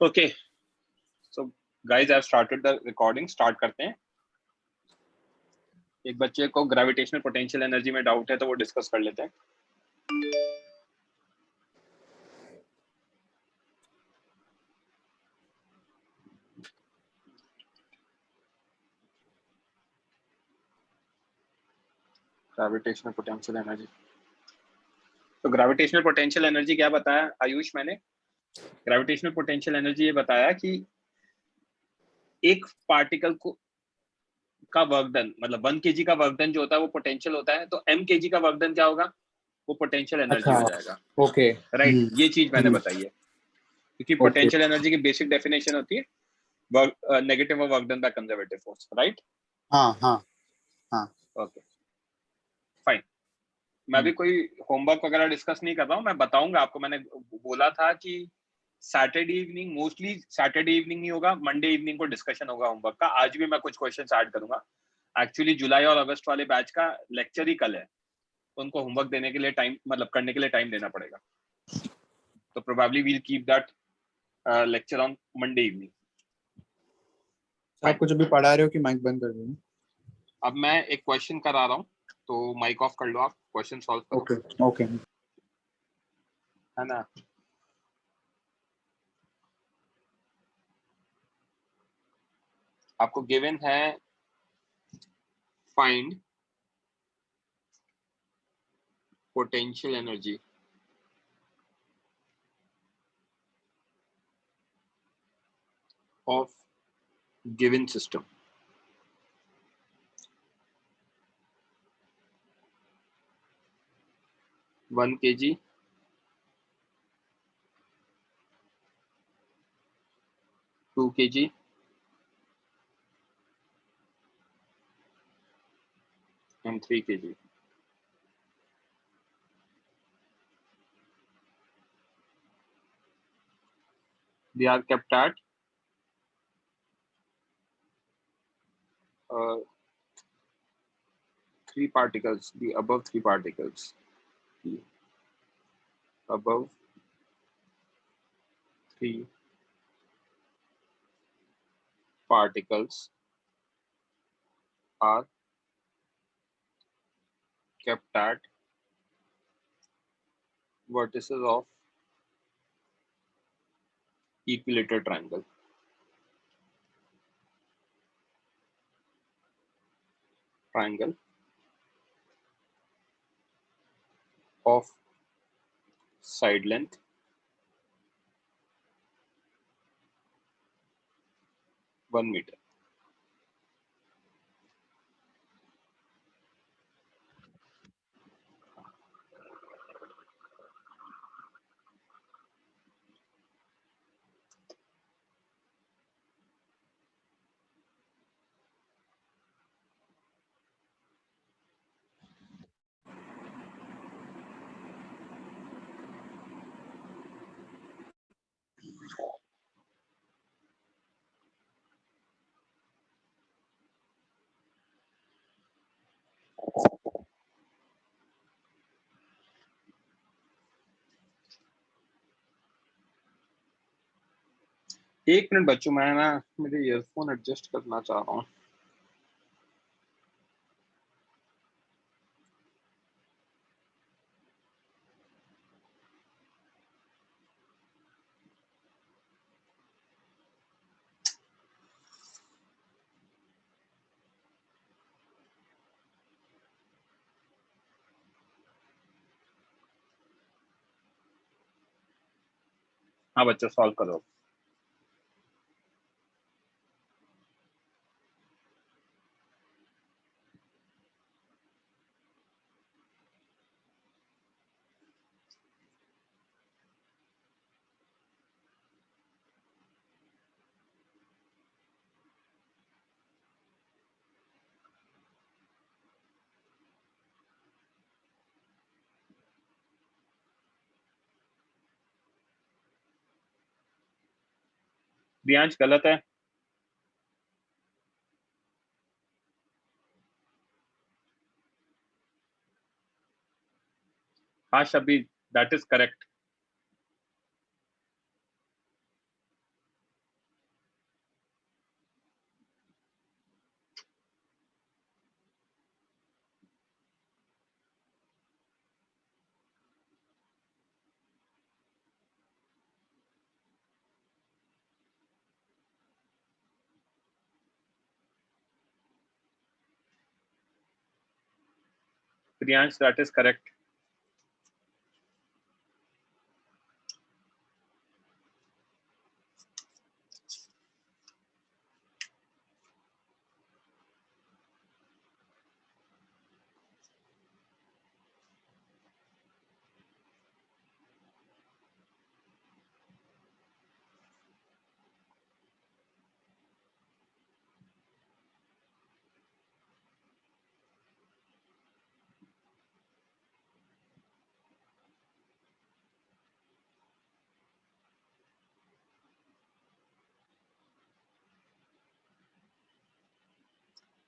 Okay, so guys I have started the recording. Start करते हैं। एक बच्चे को ग्रेविटेशनल पोटेंशियल एनर्जी में डाउट है तो वो डिस्कस कर लेते हैं। ग्रेविटेशनल पोटेंशियल एनर्जी, तो ग्रेविटेशनल पोटेंशियल एनर्जी क्या बताया आयुष? मैंने ग्रेविटेशनल पोटेंशियल एनर्जी ये बताया कि एक पार्टिकल को का वर्क डन, मतलब 1 kg का वर्क डन जो होता है वो पोटेंशियल होता है, तो m kg का वर्क डन क्या होगा? वो पोटेंशियल एनर्जी हो जाएगा। ओके, राइट, ये चीज मैंने बताई है, क्योंकि पोटेंशियल एनर्जी की बेसिक डेफिनेशन होती है negative of work done by conservative force. Right, हाँ हाँ हाँ, ओके फाइन। मैं भी कोई होमवर्क वगैरह डिस्कस नहीं कर रहा हूँ, मैं बताऊंगा आपको। मैंने बोला था कि Saturday evening, mostly Saturday evening नहीं होगा, मंडे इवनिंग को डिस्कशन होगा होमवर्क का। आज भी मैं कुछ क्वेश्चंस ऐड करूंगा। एक्चुअली जुलाई और अगस्त वाले बैच का लेक्चर ही कल है, तो उनको होमवर्क देने के लिए टाइम, मतलब करने के लिए टाइम देना पड़ेगा। तो probably we'll keep that lecture on Monday evening. आप कुछ अभी पढ़ा रहे हो कि माइक बंद कर दो? अब मैं एक क्वेश्चन करा रहा हूँ, तो माइक ऑफ कर लो, आप क्वेश्चन सॉल्व करो। ओके ओके, है ना? आपको गिवन है find potential energy of given system. One kg, 2 kg, and 3 kg. They are kept at three particles, the above three particles, the above three particles are kept at vertices of equilateral triangle. Triangle of side length 1 meter. एक minute बच्चों, मैं ना मेरे earphone adjust करना चाह रहा हूँ। हाँ बच्चों, सॉल्व करो। दियांश गलत है। हाँ Shabir, that is correct. Priyansh, that is correct.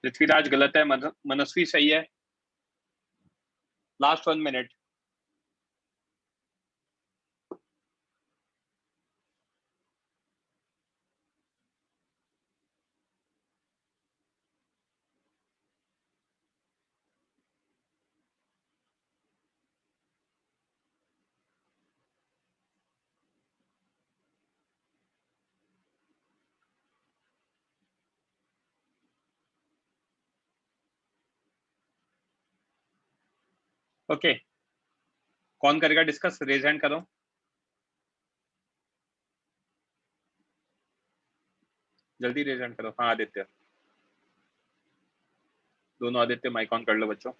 Prithviraj गलत है, मनस्वी सही है। Last 1 minute. ओके, कौन करेगा डिस्कस? रेज हैंड करो। जल्दी रेज हैंड करो। हाँ आदित्य, दोनों आदित्य माइक ऑन कर लो बच्चों।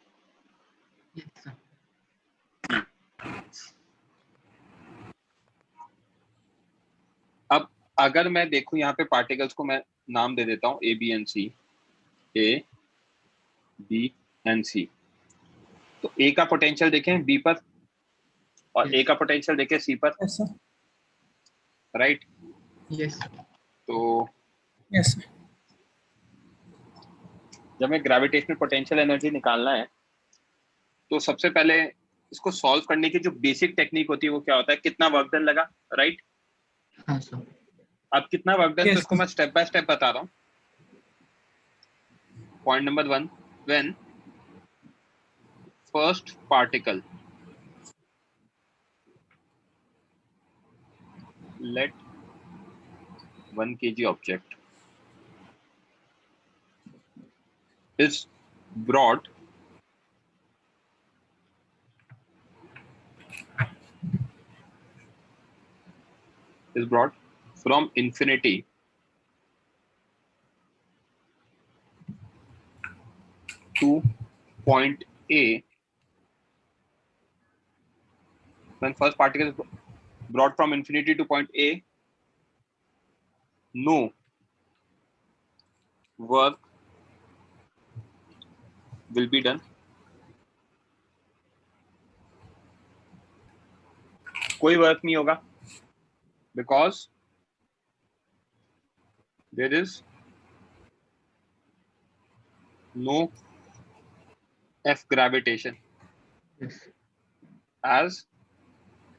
अब अगर मैं देखूं यहाँ पे पार्टिकल्स को, मैं नाम दे देता हूँ A B and C, A B and C। तो A का पोटेंशियल देखें B पर और A का पोटेंशियल देखें C पर। Yes sir. राइट? यस। तो यस सर। जब मैं ग्रेविटेशनल पोटेंशियल एनर्जी निकालना है तो सबसे पहले इसको सॉल्व करने की जो बेसिक टेक्निक होती है वो क्या होता है? कितना वर्क डन लगा, राइट? हाँ सर। अब कितना वर्क डन, तो इसको मैं स्टेप बाय स्टेप बता रहा हूँ। Point number 1, when first particle let 1 kg object is brought from infinity to point A. When first particle is brought from infinity to point A, no work will be done. कोई work नहीं होगा, because there is no F gravitation, Yes. as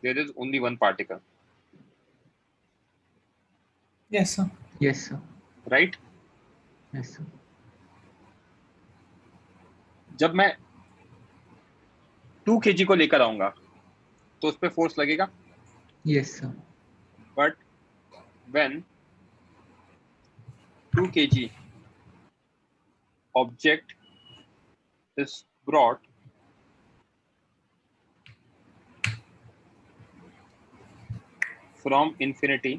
there is only one particle. Yes sir. Yes sir. Right? Yes sir. जब मैं 2 kg को लेकर आऊंगा तो उस पे फोर्स लगेगा। Yes sir. But when 2 kg object is brought from infinity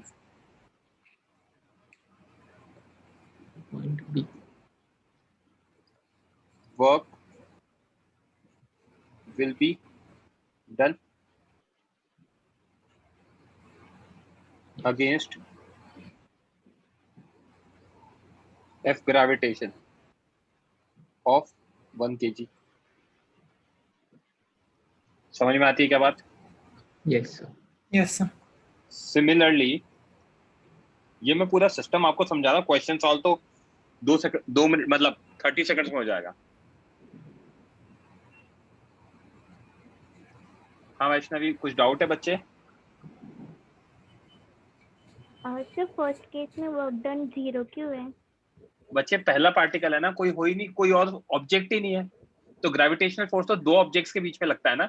Point B. work will be done against F gravitation of 1 kg. समझ में आती है क्या बात? Yes sir. Yes sir. Similarly ये मैं पूरा सिस्टम आपको समझा रहा हूँ, क्वेश्चन सॉल्व तो 2 मिनट मतलब 30 सेकंड्स में हो जाएगा। हाँ वैष्णवी, कुछ डाउट है बच्चे? सर फर्स्ट केस में वर्क डन 0 क्यों है? बच्चे पहला पार्टिकल है ना, कोई हो ही नहीं, कोई और ऑब्जेक्ट ही नहीं है, तो ग्रेविटेशनल फोर्स तो 2 ऑब्जेक्ट्स के बीच में लगता है ना।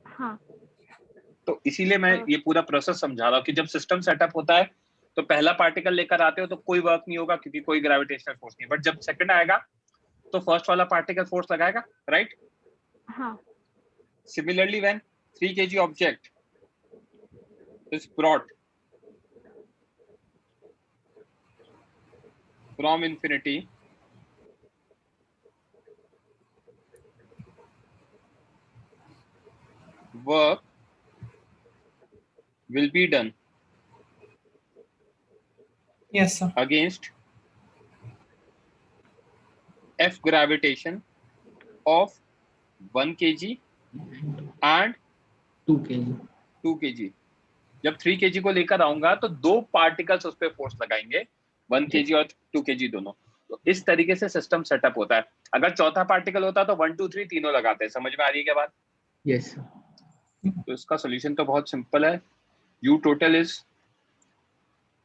हाँ। तो इसीलिए मैं ये पूरा प्रोसेस समझा रहा हूँ कि जब सिस्टम सेटअप होता है तो पहला पार्टिकल लेकर आते हो तो कोई वर्क नहीं होगा क्योंकि कोई ग्रेविटेशनल फोर्स नहीं, बट जब सेकंड आएगा तो फर्स्ट वाला पार्टिकल फोर्स लगाएगा, राइट? हाँ. Similarly, when 3 kg object is brought from infinity work will be done Yes, sir. against F gravitation of 1 kg and 2 kg. 2 kg. जब 3 kg को लेकर आऊंगा तो दो पार्टिकल्स उस पर फोर्स लगाएंगे, 1 kg और 2 kg दोनों. तो इस तरीके से सिस्टम सेटअप होता है. अगर चौथा पार्टिकल होता तो 1 2 3 तीनों लगाते हैं. समझ में आ रही है क्या बात? Yes, sir. तो इसका सोल्यूशन तो बहुत सिंपल है. U total is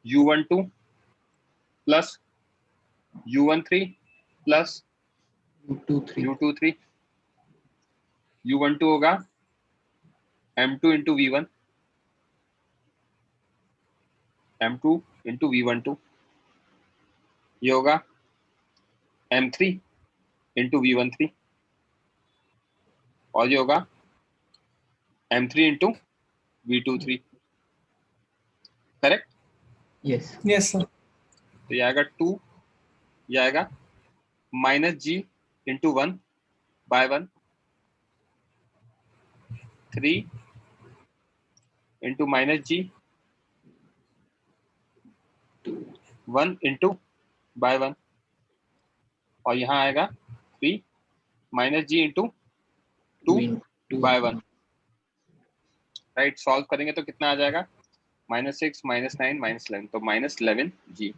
U12 plus U13 plus 2, 3. U23. U12 होगा M2 into V1, M2 into V12. ये होगा M3 into V13 और ये होगा M3 into V23. Correct? Yes. Yes, sir. तो ये आएगा 2, ये आएगा -G into 1 by 1, 3 into -G 1 into by 1 और यहाँ आएगा 3 -G into 2 by 1. Right, solve करेंगे तो कितना आ जाएगा? -6 -9 -11, तो -11G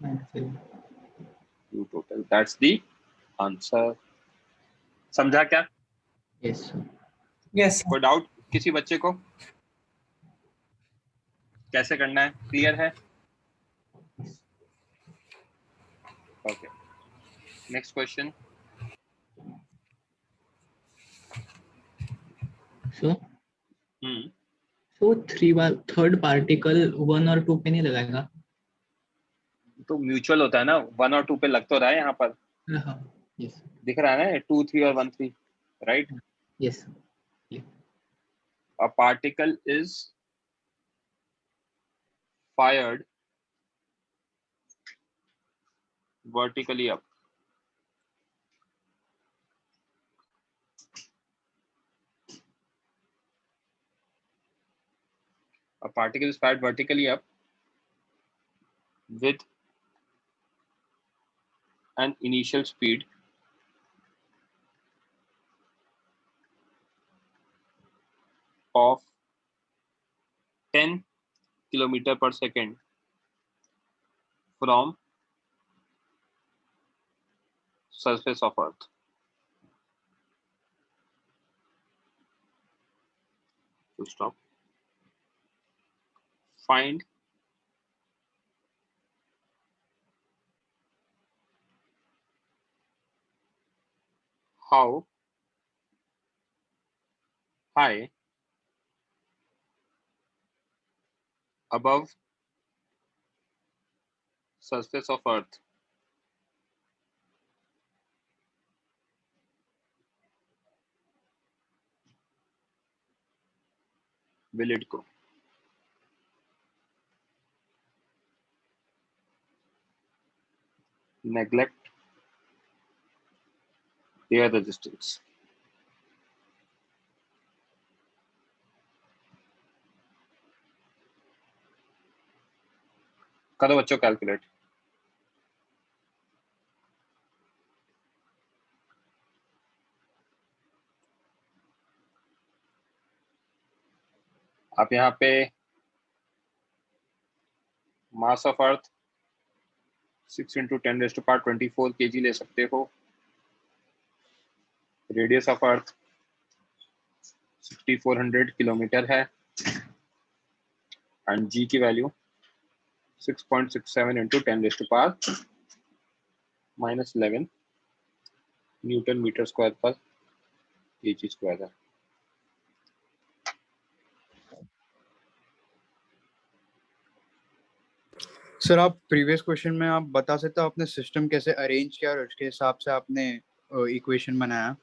U total. That's the answer. समझा क्या? Yes, sir. Yes, sir. कोई डाउट किसी बच्चे को? कैसे करना है? क्लियर है? Okay, next question. So, so third particle 1 और 2 पे नहीं लगाएगा? तो म्यूचुअल होता है ना, 1 और 2 पे लग तो रहा है यहाँ पर. हाँ. Yes. दिख रहा है ना 2 3 और 1 3, right? Yes, sir. A particle is fired vertically up. A particle is fired vertically up with an initial speed of 10 kilometer per second from surface of Earth. Full stop. Find how high above surface of Earth will it go? Neglect air resistance. करो बच्चों calculate. आप यहाँ पे mass of earth 6 × 10⁻24 kg ले सकते हो. Radius of earth 6400 kilometre है and जी की वैल्यू 6.67 × 10⁻⁻11 न्यूटन मीटर स्क्वायर पर kg स्क्वायर है. सर आप प्रीवियस क्वेश्चन में आप बता सकते हो आपने सिस्टम कैसे अरेंज किया और उसके हिसाब से आपने इक्वेशन बनाया?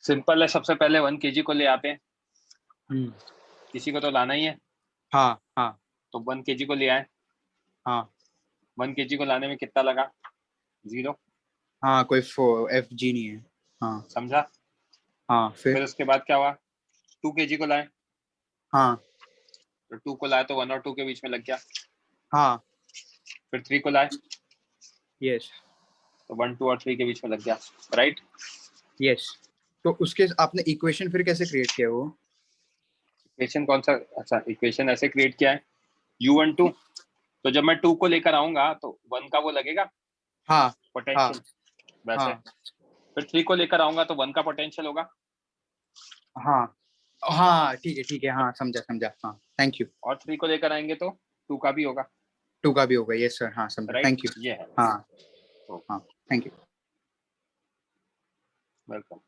सिंपल है, सबसे पहले 1 kg को ले आते हैं, हम्म, किसी को तो लाना ही है, हाँ हाँ तो 1 kg को ले आए। हाँ 1 kg को लाने में कितना लगा? 0। हाँ, कोई FG नहीं है। हाँ समझा? हाँ, फिर उसके बाद क्या हुआ? 2 kg को लाए, हाँ तो 2 को लाए तो 1 और 2 के बीच में लग गया। हाँ, फिर 3 को लाए यस तो 1 2 और 3 के बीच में लग गया, राइट? यस। तो उसके आपने इक्वेशन फिर कैसे क्रिएट किया वो? इक्वेशन कौन सा? अच्छा, इक्वेशन ऐसे क्रिएट किया है, U12, तो जब मैं 2 को लेकर आऊंगा तो 1 का वो लगेगा हाँ हाँ पोटेंशियल, वैसे। हाँ फिर 3 को लेकर आऊंगा तो 1 का पोटेंशियल होगा, हाँ हाँ, ठीक है, हाँ समझा समझा, हाँ थैंक यू। और 3 को लेकर आएंगे तो 2 का भी होगा, 2 का भी होगा, यस सर, हाँ समझा, राइट? Thank you. ये है। हाँ तो हाँ, thank you. Welcome.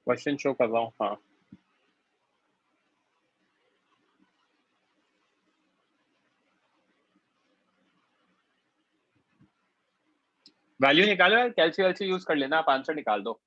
Question show कर रहा हूँ, हाँ। वैल्यू निकालो यार, कैलसी वैल्सी यूज कर लेना, आप आंसर निकाल दो।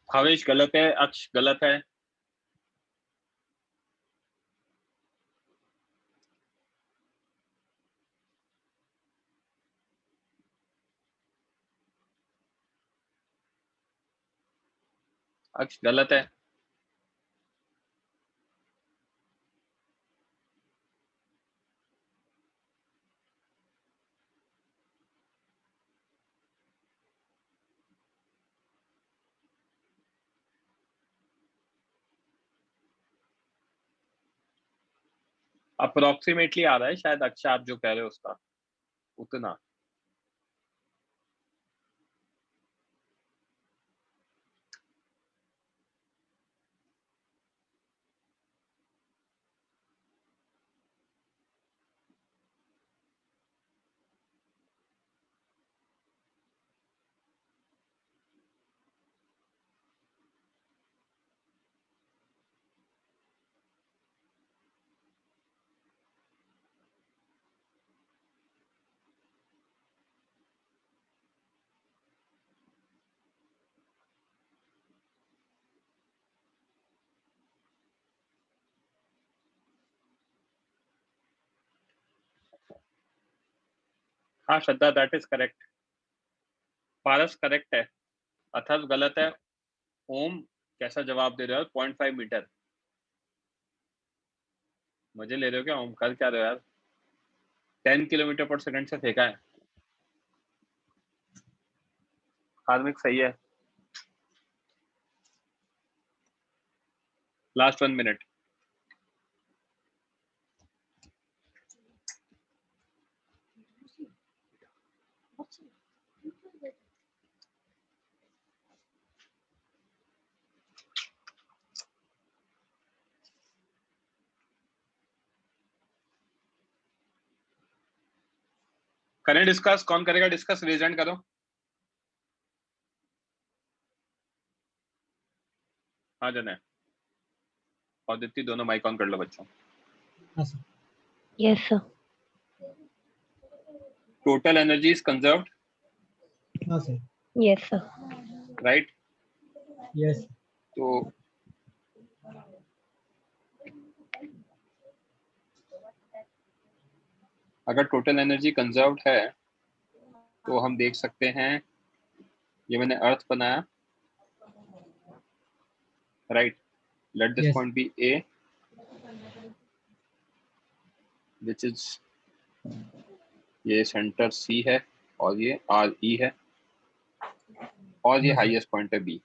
भावेश गलत है, अक्ष गलत है, अक्ष गलत है। अप्रोक्सीमेटली आ रहा है शायद, अक्ष आप जो कह रहे हो उसका उतना। हाँ Shraddha, that is correct. Paras correct है, अथर्व गलत है। ओम कैसा जवाब दे रहे हो? 0.5 मीटर मजे ले रहे हो क्या? ओम कर क्या रहे हो यार? 10 किलोमीटर पर सेकंड से फेंका है। कार्मिक सही है। Last 1 minute. करें डिस्कस? कौन करेगा डिस्कस? रेज हैंड करो। हाँ जन है। और दित्ती दोनों माइक ऑन कर लो बच्चों। हाँ sir. Yes, sir. Total energy is conserved, हाँ sir. Yes, sir. Right? Yes. तो अगर टोटल एनर्जी कंजर्व्ड है तो हम देख सकते हैं, ये मैंने अर्थ बनाया, right? Let this Yes. Point B A, which is, ये सेंटर सी है और ये आर ई है और ये Yes. हाईएस्ट पॉइंट है बी,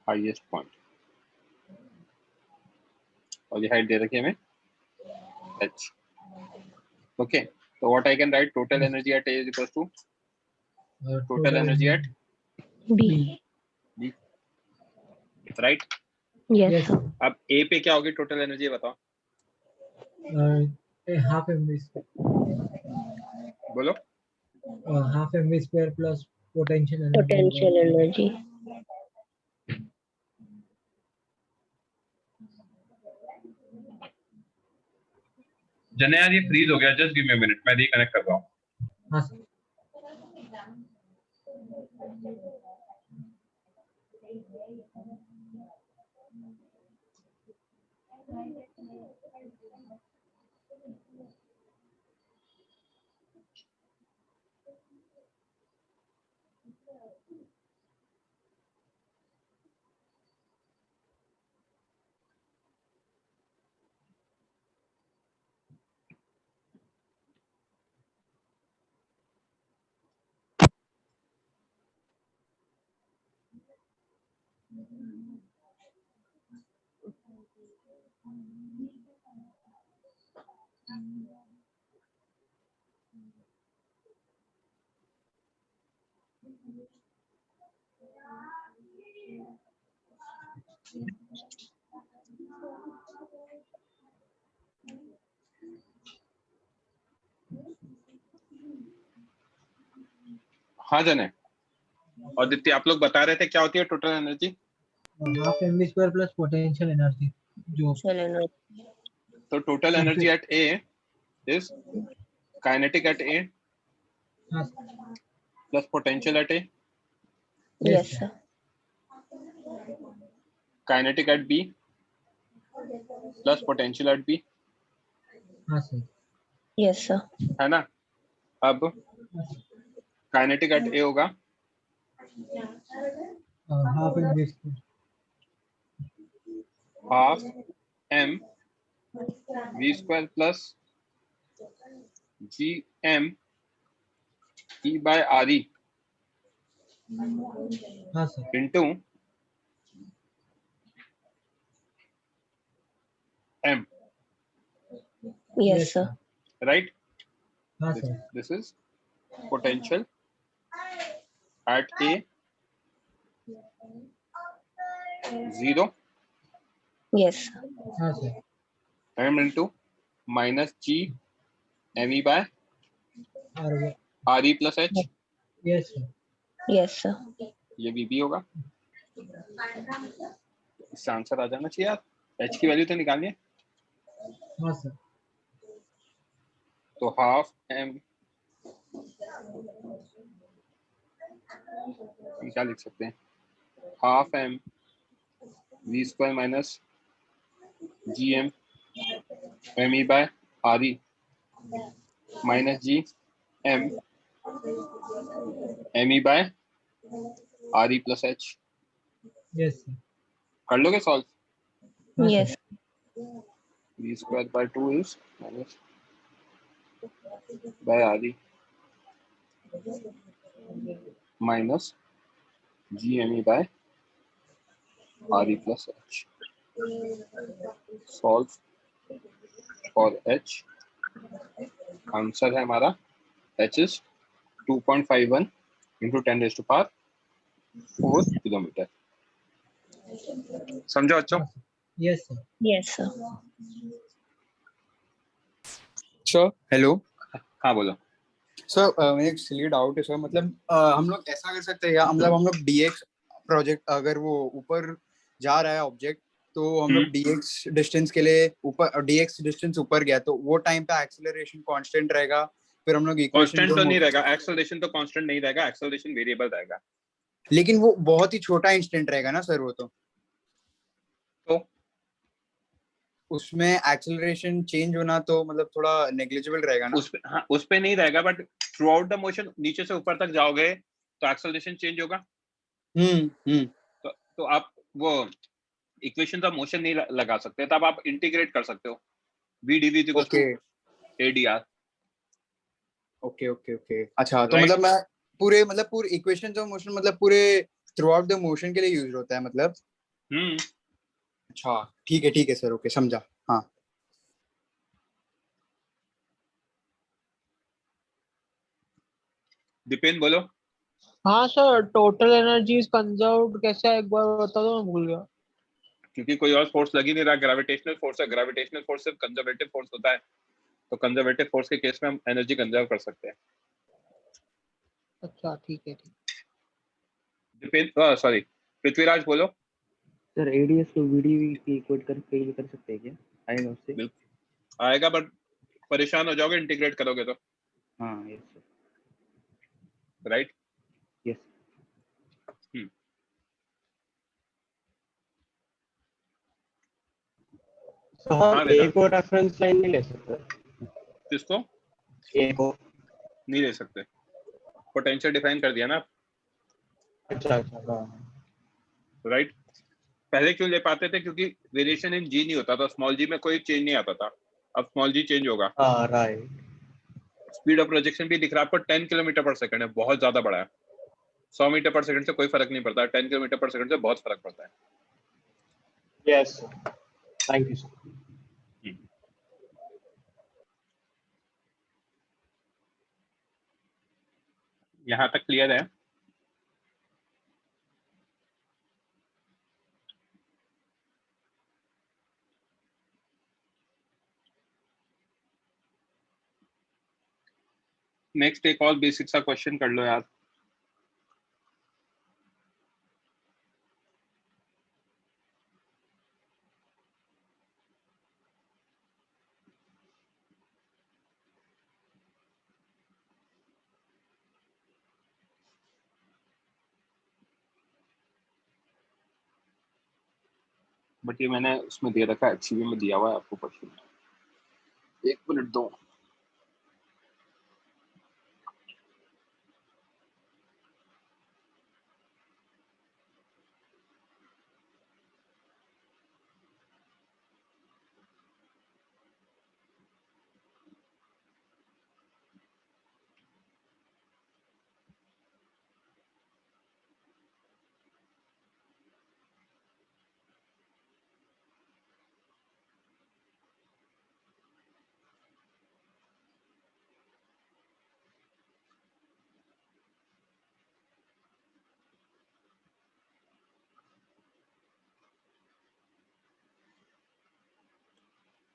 हाईएस्ट पॉइंट, और ये हाइट दे रखी है हमें h। ओके, तो what I can write, total energy at A is equal to total energy at B. B, right? Yes, Yes. sir. अब ए पे क्या होगी टोटल एनर्जी, बताओ हाफ mv square. बोलो। Half mv square plus potential energy. Potential energy. जने यार ये freeze हो गया, just give me a minute, मैं रिकनेक्ट कर रहा हूँ। हाँ सर। हाँ जने और दित्ती, आप लोग बता रहे थे क्या होती है total energy? Half mv square plus potential energy जो तो total energy at A is kinetic at A हाँ plus potential at A Yes, sir. Kinetic at B plus potential at B, हाँ सर। Yes, sir. है ना? अब kinetic at A होगा half mv square. Half M V square plus G M E by R E हाँ sir. Into M, Yes, sir. Right? हाँ sir. This is potential at A 0 Yes, sir. हाँ sir. m into minus G me by और RE plus H, yes sir. Yes, sir. ये BB होगा। इससे answer आ जाना चाहिए यार, H की वैल्यू तो निकालनी है। हाँ सर। तो हाफ m, हम क्या लिख सकते हैं, half m v square minus G M M E by R E minus G M M E by R E plus H. Yes sir. कर लोगे solve? Yes. v square by 2 is minus by R E minus G M E by R E plus H. Solve for H, answer है हमारा h is 2.51 into 10 raised to power 4 kilometre. समझो बच्चों? Yes sir. Yes, sir. Sir hello हाँ बोलो। Sir, मेरे एक सिली doubt है sir, मतलब हम लोग ऐसा कर सकते हैं या मतलब हम लोग dx प्रोजेक्ट अगर वो ऊपर जा रहा है ऑब्जेक्ट, तो हम लोग हम्म। dx डिस्टेंस के लिए ऊपर, dx डिस्टेंस ऊपर गया तो वो टाइम पे एक्सेलरेशन कांस्टेंट रहेगा, फिर हम लोग इक्वेशन कांस्टेंट जो तो नहीं रहेगा, एक्सेलरेशन तो कांस्टेंट नहीं रहेगा, एक्सेलरेशन वेरिएबल रहेगा। लेकिन वो बहुत ही छोटा इंस्टेंट रहेगा ना सर, वो तो उसमें एक्सेलरेशन चेंज होना तो मतलब थोड़ा नेग्लिजिबल रहेगा ना। उस पे, हाँ उस पे नहीं रहेगा, but through out the motion नीचे से ऊपर तक जाओगे तो एक्सेलरेशन चेंज होगा। हम्म। तो आप वो इक्वेशन ऑफ मोशन नहीं लगा सकते, तब आप इंटीग्रेट कर सकते हो, v dv equals to okay adr। Okay okay okay, अच्छा तो राइट। मतलब मैं पूरे इक्वेशंस ऑफ मोशन मतलब पूरे थ्रू आउट द मोशन के लिए यूज होता है मतलब। हम्म। अच्छा ठीक है सर, ओके समझा। हाँ दीपेन बोलो। हाँ sir, total energy is conserved कैसे है एक बार बता दो, मैं भूल गया। क्योंकि कोई और फोर्स लग ही नहीं रहा, ग्रेविटेशनल फोर्स है, ग्रेविटेशनल फोर्स सिर्फ कंजर्वेटिव फोर्स होता है, तो कंजर्वेटिव फोर्स के केस में हम एनर्जी कंजर्व कर सकते हैं। अच्छा ठीक है, ठीक। दीपेन सॉरी पृथ्वीराज बोलो। सर एडीएस को वीडीवी की इक्वेट करके कर सकते हैं क्या? आएगा उससे? बिल्कुल आएगा, बट परेशान हो जाओगे इंटीग्रेट करोगे तो। हाँ यस सर, राइट। यस। तो हाँ हम बेटा, एक और रेफरेंस लाइन नहीं ले सकते? किसको एक और? नहीं ले सकते? पोटेंशियल डिफाइन कर दिया ना। अच्छा अच्छा, हाँ। राइट। पहले क्यों ले पाते थे? क्योंकि वेरिएशन इन जी नहीं होता था, स्मॉल जी में कोई चेंज नहीं आता था, अब स्मॉल जी चेंज होगा। हाँ राइट। स्पीड ऑफ प्रोजेक्शन भी दिख रहा है आपको 10 किलोमीटर पर सेकंड है, बहुत ज्यादा बड़ा है। 100 मीटर पर सेकंड से कोई फर्क नहीं पड़ता, 10 किलोमीटर पर सेकंड से बहुत फर्क पड़ता है। Yes sir, thank you sir. यहाँ तक क्लियर है? नेक्स्ट एक और बेसिक सा क्वेश्चन कर लो यार। बट ये मैंने उसमें दे रखा है, HCV में दिया हुआ है आपको क्वेश्चन। एक मिनट दो।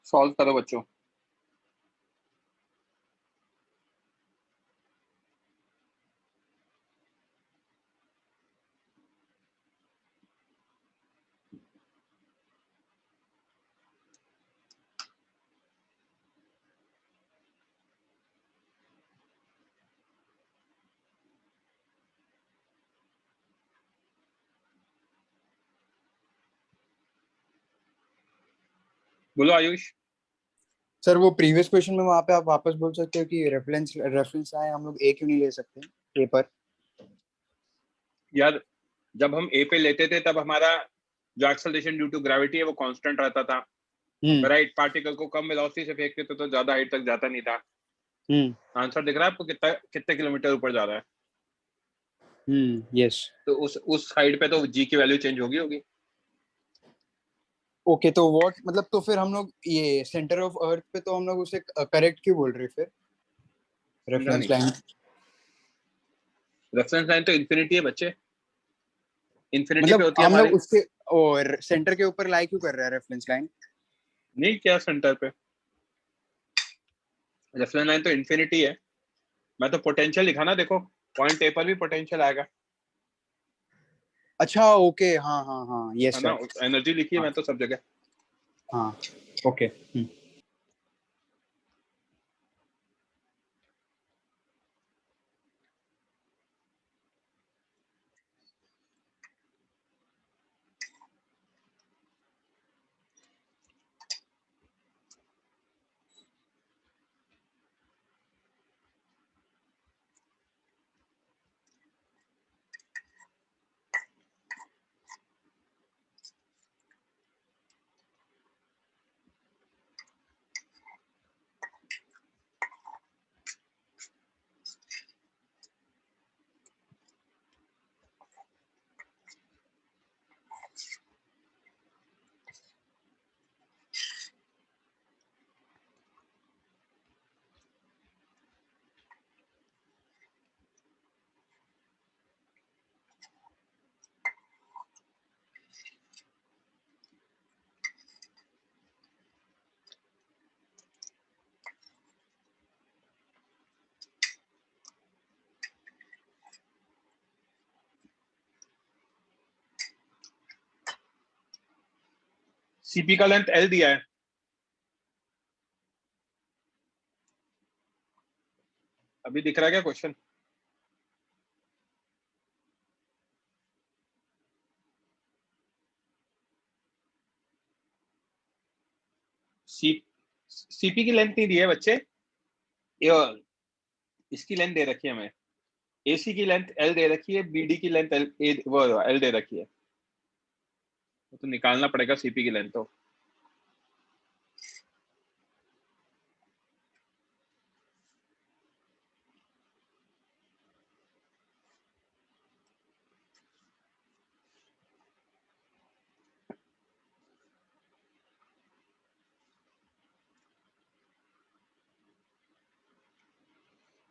सॉल्व करो बच्चों। बोलो आयुष। सर, वो प्रीवियस क्वेश्चन में वहां पे आप वापस बोल सकते हो कि रेफरेंस आए हम लोग ए क्यों नहीं ले सकते ए पर? यार जब हम ए पे लेते थे तब हमारा जो एक्सेलरेशन ड्यू टू ग्रेविटी है वो कांस्टेंट रहता था। राइट। पार्टिकल को कम वेलोसिटी से फेंकते थे तो ज्यादा हाइट तक जाता नहीं था। आंसर दिख रहा है आपको कितने किलोमीटर ऊपर जा रहा है? यस। तो उस हाइट पे तो जी की वैल्यू चेंज होगी। ओके, तो व्हाट मतलब, तो फिर हम लोग ये सेंटर ऑफ अर्थ पे तो हम लोग उसे करेक्ट क्यों बोल रहे फिर? समझा रेफरेंस नहीं। लाइन रेफरेंस लाइन तो इन्फिनिटी है बच्चे, इन्फिनिटी पे मतलब होती है हम लोग हमारी। उसके और सेंटर के ऊपर लाई क्यों कर रहे हैं रेफरेंस लाइन? नहीं क्या सेंटर पे? रेफरेंस लाइन तो इन्फिनिटी है। मैं तो पोटेंशियल लिखा ना, देखो पॉइंट ए पर भी पोटेंशियल आएगा। अच्छा ओके, हाँ हाँ हाँ, है यस ना, सर। एनर्जी लिखी है हाँ मैं तो सब जगह। हाँ ओके। सीपी का लेंथ एल दिया है, अभी दिख रहा है क्या क्वेश्चन? सी सीपी की लेंथ नहीं दी है बच्चे, इसकी लेंथ दे रखी है हमें, एसी की लेंथ एल दे रखी है, बीडी की लेंथ वो एल दे रखी है, तो निकालना पड़ेगा सीपी की लेंथ तो।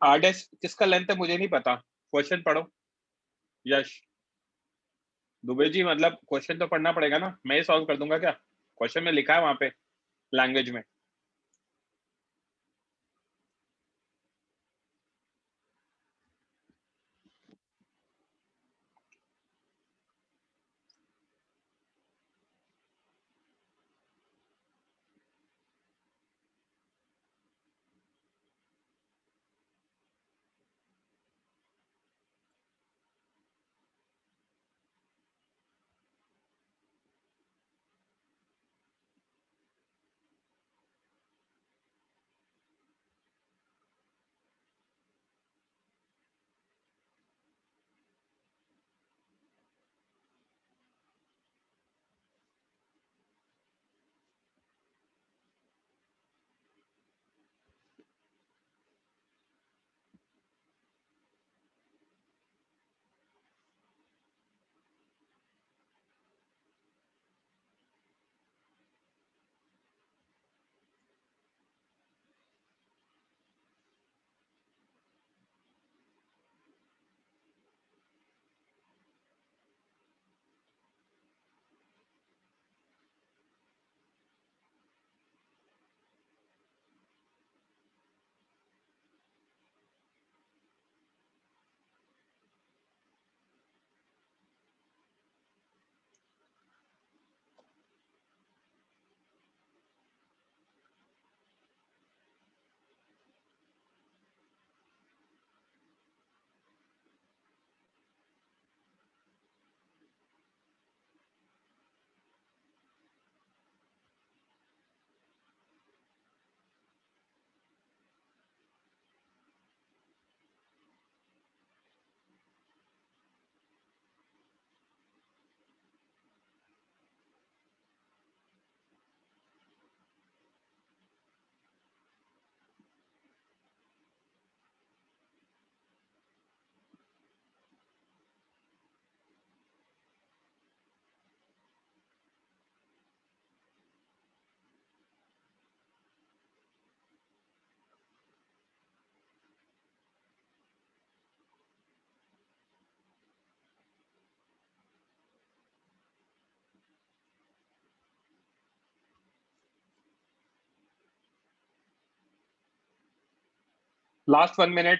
आर डैश किसका लेंथ है मुझे नहीं पता, क्वेश्चन पढ़ो। यश दुबे जी, मतलब क्वेश्चन तो पढ़ना पड़ेगा ना, मैं ही सॉल्व कर दूंगा क्या? क्वेश्चन में लिखा है वहां पे लैंग्वेज में। Last 1 minute.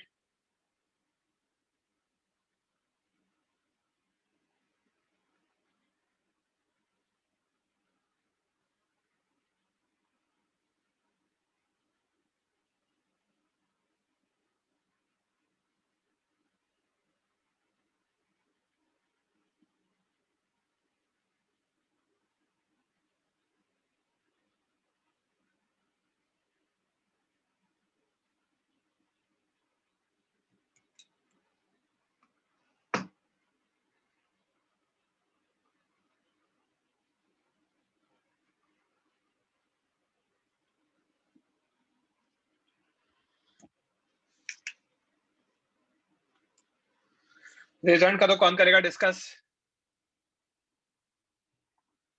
रेज हैंड करो, कौन करेगा डिस्कस?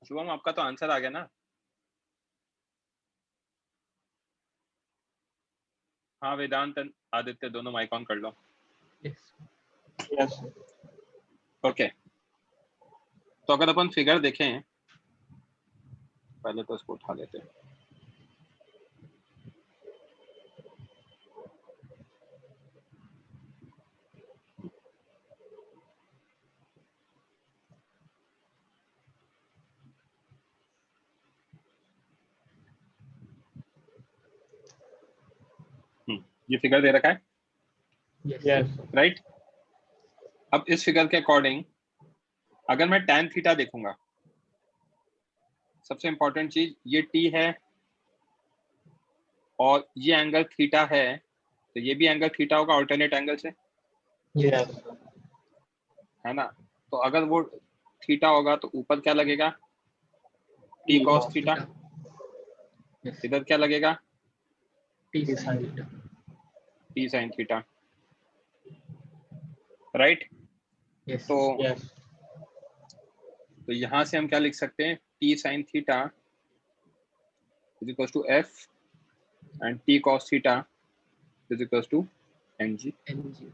शुभम आपका तो आंसर आ गया ना? हाँ वेदांत आदित्य दोनों माइक ऑन कर लो। यस यस ओके तो अगर अपन फिगर देखें, पहले तो इसको उठा लेते हैं। ये फिगर दे रखा है, यस राइट? अब इस फिगर के अकॉर्डिंग अगर मैं tan थीटा देखूंगा, सबसे इंपॉर्टेंट चीज ये t है और ये एंगल थीटा है, तो ये भी एंगल थीटा होगा ऑल्टरनेट एंगल से, यस है ना? तो अगर वो थीटा होगा तो ऊपर क्या लगेगा? t cos theta. यस इधर क्या लगेगा? T sine theta. t sin theta, right? Yes तो यस यहाँ से हम क्या लिख सकते हैं? t sin theta is equal to f and t cos theta is equal to mg, NG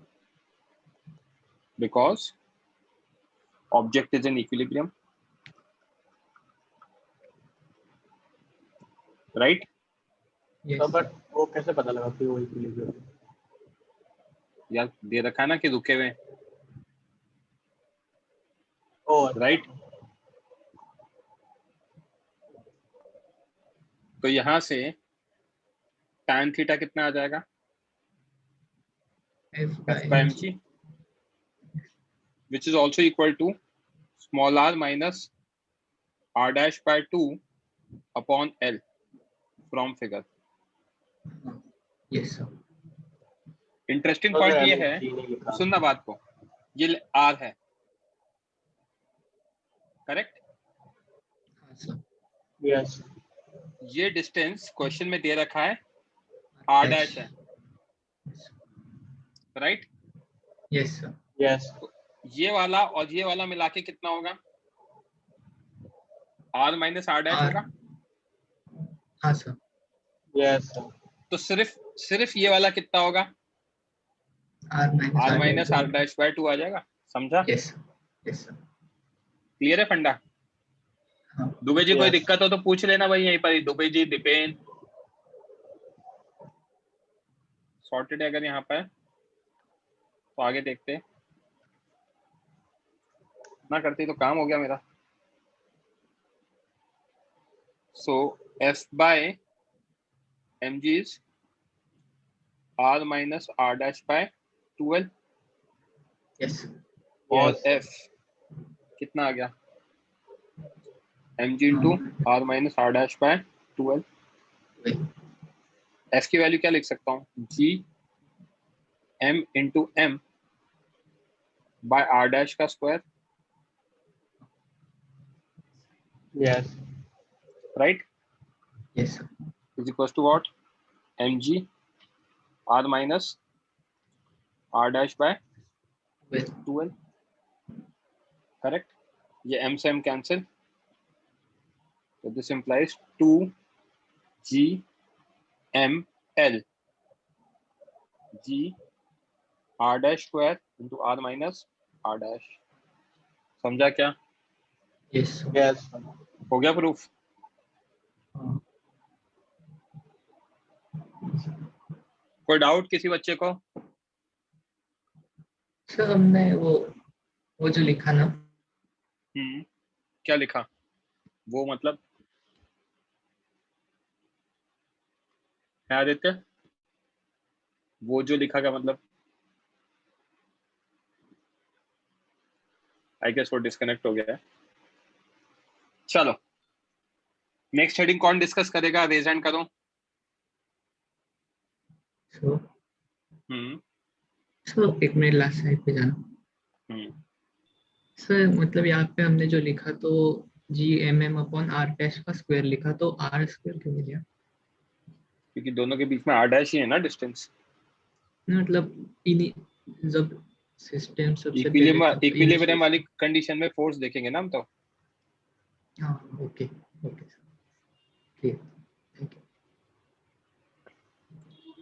because object is in equilibrium, right? Yes but वो कैसे पता लगा कि वो इक्विलिब्रियम? यार दे रखा है ना कि रुके हुए, ओह राइट? तो यहाँ से tan थीटा कितना आ जाएगा? F f by mg, which is also equal to small r minus r dash by 2 upon l from figure. Yes sir interesting point ये है, सुनना बात को, ये r है, करेक्ट? हाँ सर यस ये डिस्टेंस क्वेश्चन में दे रखा है r डैश है, राइट? यस सर यस ये वाला और ये वाला मिला के कितना होगा? r माइनस r डैश होगा। हाँ सर यस तो सिर्फ ये वाला कितना होगा? r minus r dash bye 2 आ जाएगा। समझा? यस यस सर क्लियर है फंडा? हाँ दुबे जी कोई Yes. दिक्कत हो तो पूछ लेना भाई यहीं पर ही। दुबे जी, दीपेन सॉर्टेड है अगर यहाँ पर, तो आगे देखते हैं। ना करते तो काम हो गया मेरा। So f by mg is r minus r dash by 12 yes और Yes. f कितना आ गया? mg into r minus r dash by 12। f की वैल्यू क्या लिख सकता हूँ? g m into m by r dash का square, Yes. Right? Yes is equal to what? mg r minus r dash by 12, correct? ये m से m cancel, तो this implies 2g m l g r dash square into r minus r dash. समझा क्या? Yes Yes. हो गया proof? कोई doubt किसी बच्चे को? सर हमने वो जो लिखा ना, क्या लिखा? वो मतलब है आदित्य, वो जो लिखा का मतलब? आई गेस वो डिस्कनेक्ट हो गया है। चलो नेक्स्ट हेडिंग कौन डिस्कस करेगा? रेज हैंड करो। सर एक मिनट लास्ट साइड पे जाना। सर मतलब यहाँ पे हमने जो लिखा तो G M M upon R dash का स्क्वायर लिखा, तो आर स्क्वायर क्यों लिया? क्योंकि दोनों के बीच में r डैश ही है ना डिस्टेंस। मतलब जब सिस्टम सबसे पहले तो इक्विलिब्रियम वाली कंडीशन में फोर्स देखेंगे ना हम तो। हाँ ओके ओके ठीक, थैंक यू।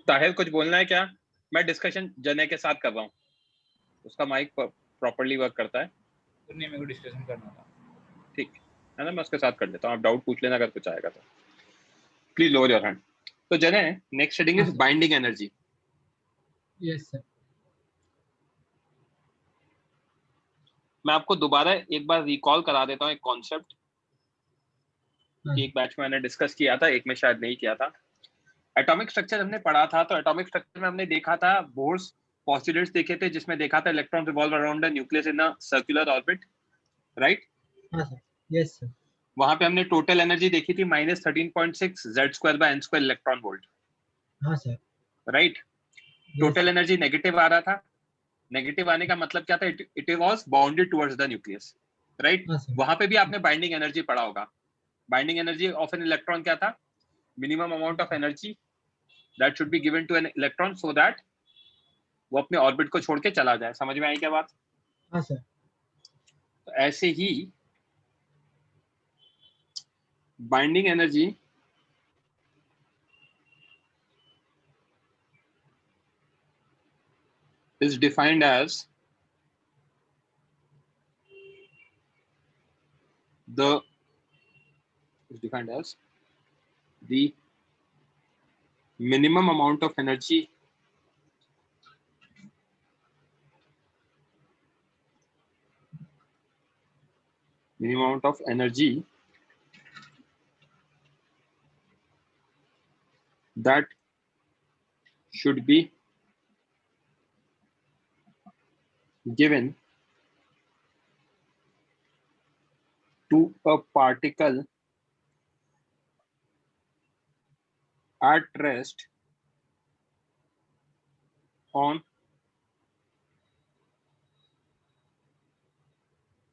ताहिर कुछ बोलना है क्या? मैं डिस्कशन जने के साथ कर रहा हूँ, उसका माइक प्रॉपर्ली वर्क करता है। नहीं, मेरे को डिस्कशन करना था। ठीक है ना, मैं उसके साथ कर लेता हूँ, आप डाउट पूछ लेना अगर कुछ आएगा तो। Please lower your hand. तो जने, next heading is binding energy. Yes sir. मैं आपको दोबारा एक बार रिकॉल करा देता हूँ एक कॉन्सेप्ट, एक बैच में मैंने डिस्कस किया था, एक में शायद नहीं किया था। एटॉमिक स्ट्रक्चर हमने पढ़ा था, तो एटॉमिक स्ट्रक्चर में हमने देखा था बोर्स पोस्टुलेट्स देखे थे, जिसमें देखा था electron revolve around the nucleus in a circular orbit, right? हाँ सर, यस सर। वहां पे हमने टोटल एनर्जी देखी थी -13.6 Z²/n² इलेक्ट्रॉन वोल्ट। हाँ sir, right? Total energy negative आ रहा था। नेगेटिव आने का मतलब क्या था? It was bounded towards the nucleus, right? हाँ सर, वहां पे भी आपने बाइंडिंग एनर्जी पढ़ा होगा। Binding energy of an electron क्या था? Minimum amount of energy that should be given to an electron so that वो अपने ऑर्बिट को छोड़ के चला जाए। समझ में आई क्या बात? हाँ सर, तो ऐसे ही binding energy is defined as the minimum amount of energy that should be given to a particle at rest on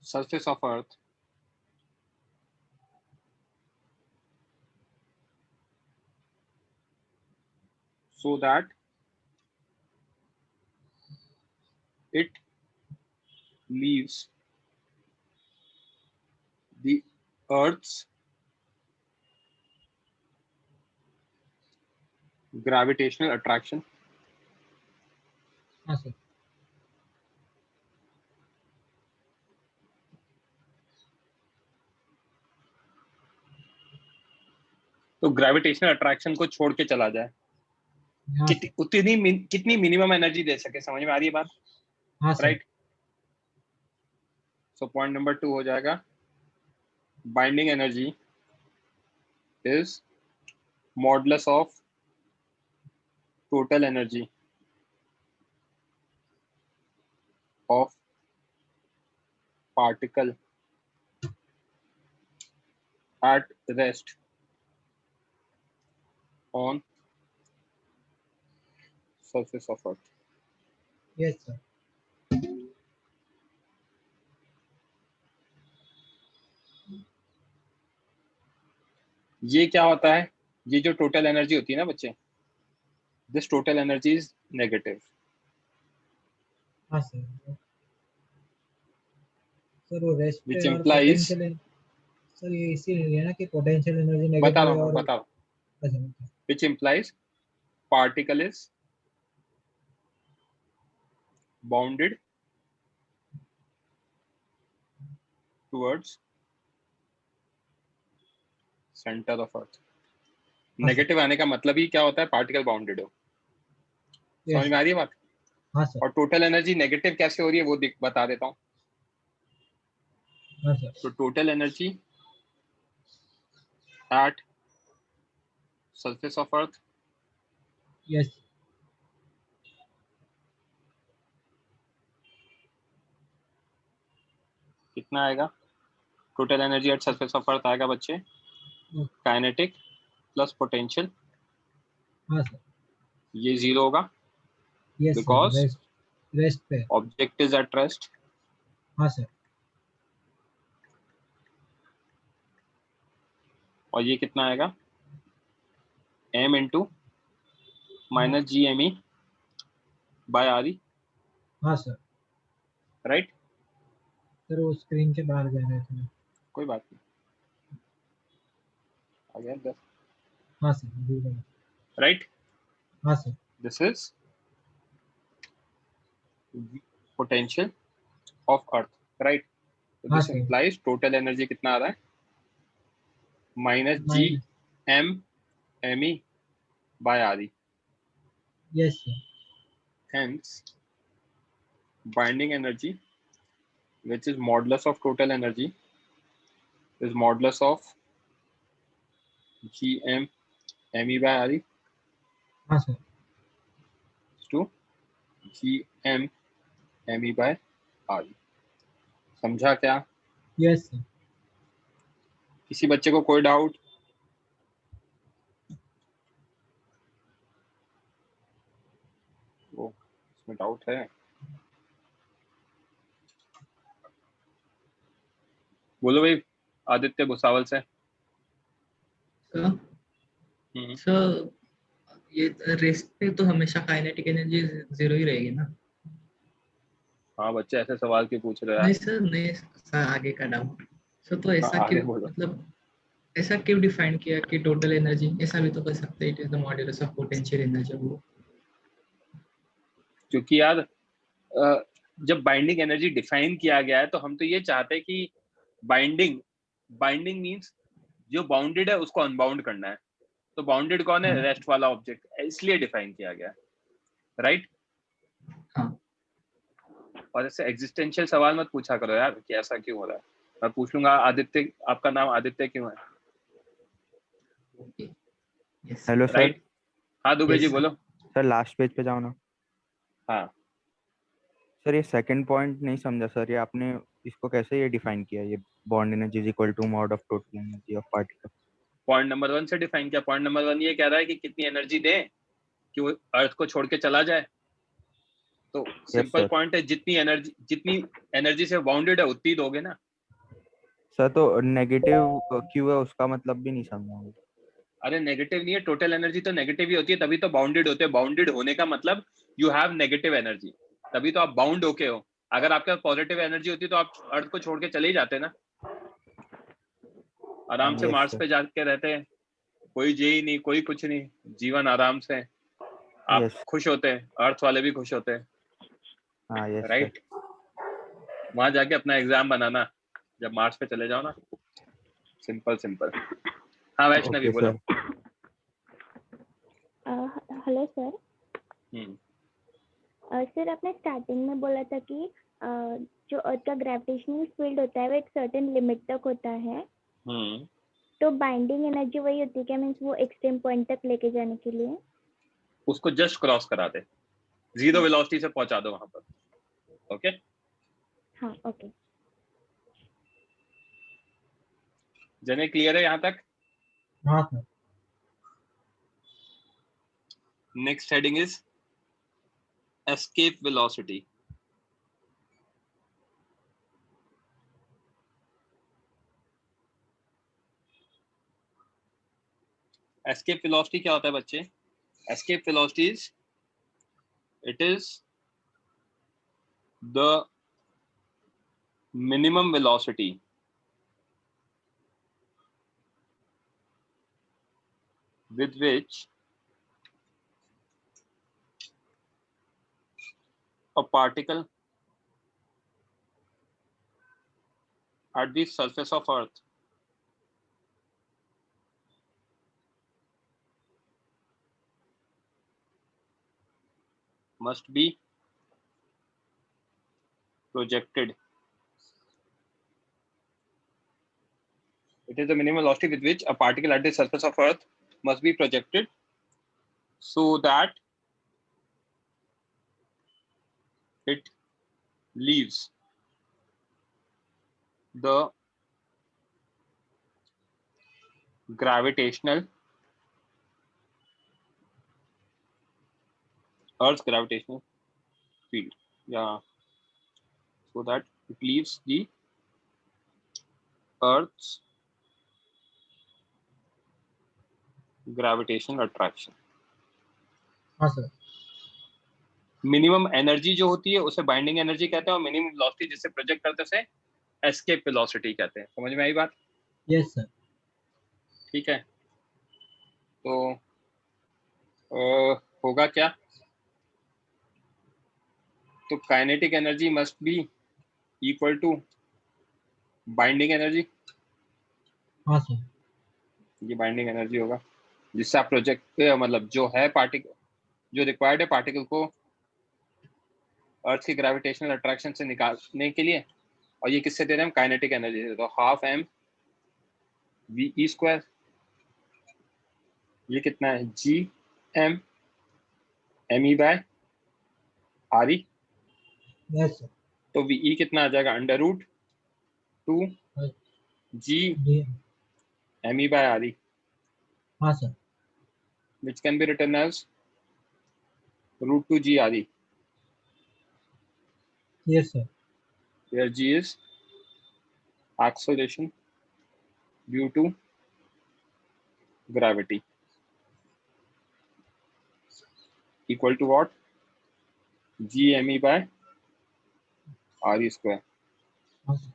surface of Earth so that it leaves the Earth's gravitational attraction. हाँ sir, तो gravitational attraction को छोड़ के चला जाए। हाँ sir, कितनी minimum energy दे सके। समझ में आ रही है बात? हाँ sir, right? So point number 2 हो जाएगा, binding energy is modulus of total energy of particle at rest on surface of Earth. Yes sir. ये क्या होता है? ये जो टोटल एनर्जी होती है ना बच्चे, this total energy is negative. हाँ सर, सर वो रेस्ट Which पे और implies- पोटेंशियल, सर ये इसीलिए है ना कि पोटेंशियल एनर्जी बता नेगेटिव रहा और हूँ, बता। अच्छा, Which implies particle is bounded towards center of Earth. Negative आने का मतलब ही क्या होता है? पार्टिकल बाउंडेड हो। समझ में आ रही है बात? हाँ सर, और टोटल एनर्जी नेगेटिव कैसे हो रही है वो बता देता हूँ। हाँ सर, तो total energy at surface of earth yes, कितना आएगा? Total energy at surface of earth आएगा बच्चे काइनेटिक प्लस पोटेंशियल। हाँ सर, ये 0 होगा यस Because- सर, रेस्ट पे, ऑब्जेक्ट इज एट रेस्ट। हाँ सर, और ये कितना आएगा? m into minus GME by RE। हाँ सर, राइट? सर वो स्क्रीन के बाहर जा रहा है थोड़ा। कोई बात नहीं, आ गया 10, हाँ सर बिल्कुल। राइट? हाँ sir. This is potential of earth, right? तो हाँ this sir. Implies total energy कितना आ रहा है? -G minus. M me by RE. Yes sir. Hence, binding energy, which is modulus of total energy, is modulus of Gm me by RE हाँ sir. to Gm me by RE. समझा क्या? Yes sir. किसी बच्चे को कोई doubt? वो इसमें doubt है? बोलो भाई, आदित्य भुसावल से। सर ये रेस्ट पे तो हमेशा काइनेटिक एनर्जी 0 ही रहेगी ना? हाँ बच्चे ऐसे सवाल क्यों पूछ रहे हो नहीं यार? सर, नहीं सर, आगे का डाउट सर। तो ऐसा आगे क्यों, बोलो। मतलब ऐसा क्यों डिफाइन किया कि टोटल एनर्जी? ऐसा भी तो कर सकते हैं, it is the modulus of potential energy. वो क्योंकि यार जब बाइंडिंग एनर्जी डिफाइन किया गया है तो हम तो ये चाहते हैं कि बाइंडिंग मींस जो बाउंडेड है उसको अनबाउंड करना है। तो बाउंडेड कौन है? रेस्ट वाला ऑब्जेक्ट, इसलिए डिफाइन किया गया है, राइट? हाँ। और ऐसे एग्जिस्टेंशियल सवाल मत पूछा करो यार कि ऐसा क्यों हो रहा है। मैं पूछ लूंगा आदित्य, आपका नाम आदित्य क्यों है? Yes hello sir. राइट? हाँ दुबे जी बोलो। सर लास्ट पेज पे जाओ ना। हाँ सर ये सेकंड पॉइंट नहीं समझा सर, ये आपने इसको कैसे ये डिफाइन किया, ये bond energy is equal to mod of total energy of particle? Point number 1 से डिफाइन किया। पॉइंट नंबर 1 ये कह रहा है कि कितनी एनर्जी दें कि वो अर्थ को छोड़ के चला जाए। तो सिंपल सर। पॉइंट है, जितनी एनर्जी से बाउंडेड है उतनी दोगे ना। सर तो नेगेटिव क्यों है, उसका मतलब भी नहीं समझा मुझे। अरे नेगेटिव नहीं है, टोटल एनर्जी तो नेगेटिव ही होती है, तभी तो बाउंडेड होते हैं। बाउंडेड होने का मतलब यू हैव नेगेटिव एनर्जी, तभी तो आप बाउंड होके हो। अगर आपके पास पॉजिटिव एनर्जी होती तो आप अर्थ को छोड़ के चले ही जाते ना, आराम से मार्स पे जाके रहते हैं, कोई जेई नहीं, कोई कुछ नहीं, जीवन आराम से, आप खुश होते हैं, अर्थ वाले भी खुश होते हैं, राइट? वहां जाके अपना एग्जाम बनाना जब मार्स पे चले जाओ ना, सिंपल। हाँ वैष्णवी बोलो। Hello sir. सर आपने स्टार्टिंग में बोला था कि जो अर्थ का ग्रेविटेशनल फील्ड होता है वो एक सर्टेन लिमिट तक होता है। तो बाइंडिंग एनर्जी वही होती है क्या? मींस वो एक्सट्रीम पॉइंट तक लेके जाने के लिए उसको जस्ट क्रॉस करा दे, 0 वेलोसिटी से पहुंचा दो वहां पर। ओके? हाँ ओके। जने क्लियर है यहाँ तक? हाँ sir. Next heading is escape velocity. Escape velocity क्या होता है बच्चे? Escape velocity it is the minimum velocity with which a particle at the surface of Earth must be projected. It is the minimum velocity with which a particle at the surface of Earth must be projected so that it leaves the gravitational Earth's gravitational field. Yeah. So that it leaves the Earth's gravitational attraction. हाँ sir. Minimum energy जो होती है उसे binding energy कहते हैं, और minimum velocity जिससे project करते हैं उसे एस्केप वेलोसिटी कहते हैं। समझ में आई बात? Yes sir. ठीक है, तो होगा क्या? तो kinetic energy must be equal to binding energy. हाँ सर। ये बाइंडिंग एनर्जी होगा जिससे आप प्रोजेक्ट मतलब जो है पार्टिकल, जो रिक्वायर्ड है पार्टिकल को अर्थ की ग्रेविटेशनल अट्रैक्शन से निकालने के लिए, और ये किससे दे रहे हैं हम? काइनेटिक एनर्जी से। तो half M V E square, ये कितना है? G M M E by R E. Yes sir. तो वी ई कितना आ जाएगा? Under root 2 G M E by R E, हाँ sir. which can be written as root 2 g r e, yes sir. where g is acceleration due to gravity, equal to what? g m e by r e square हाँ sir.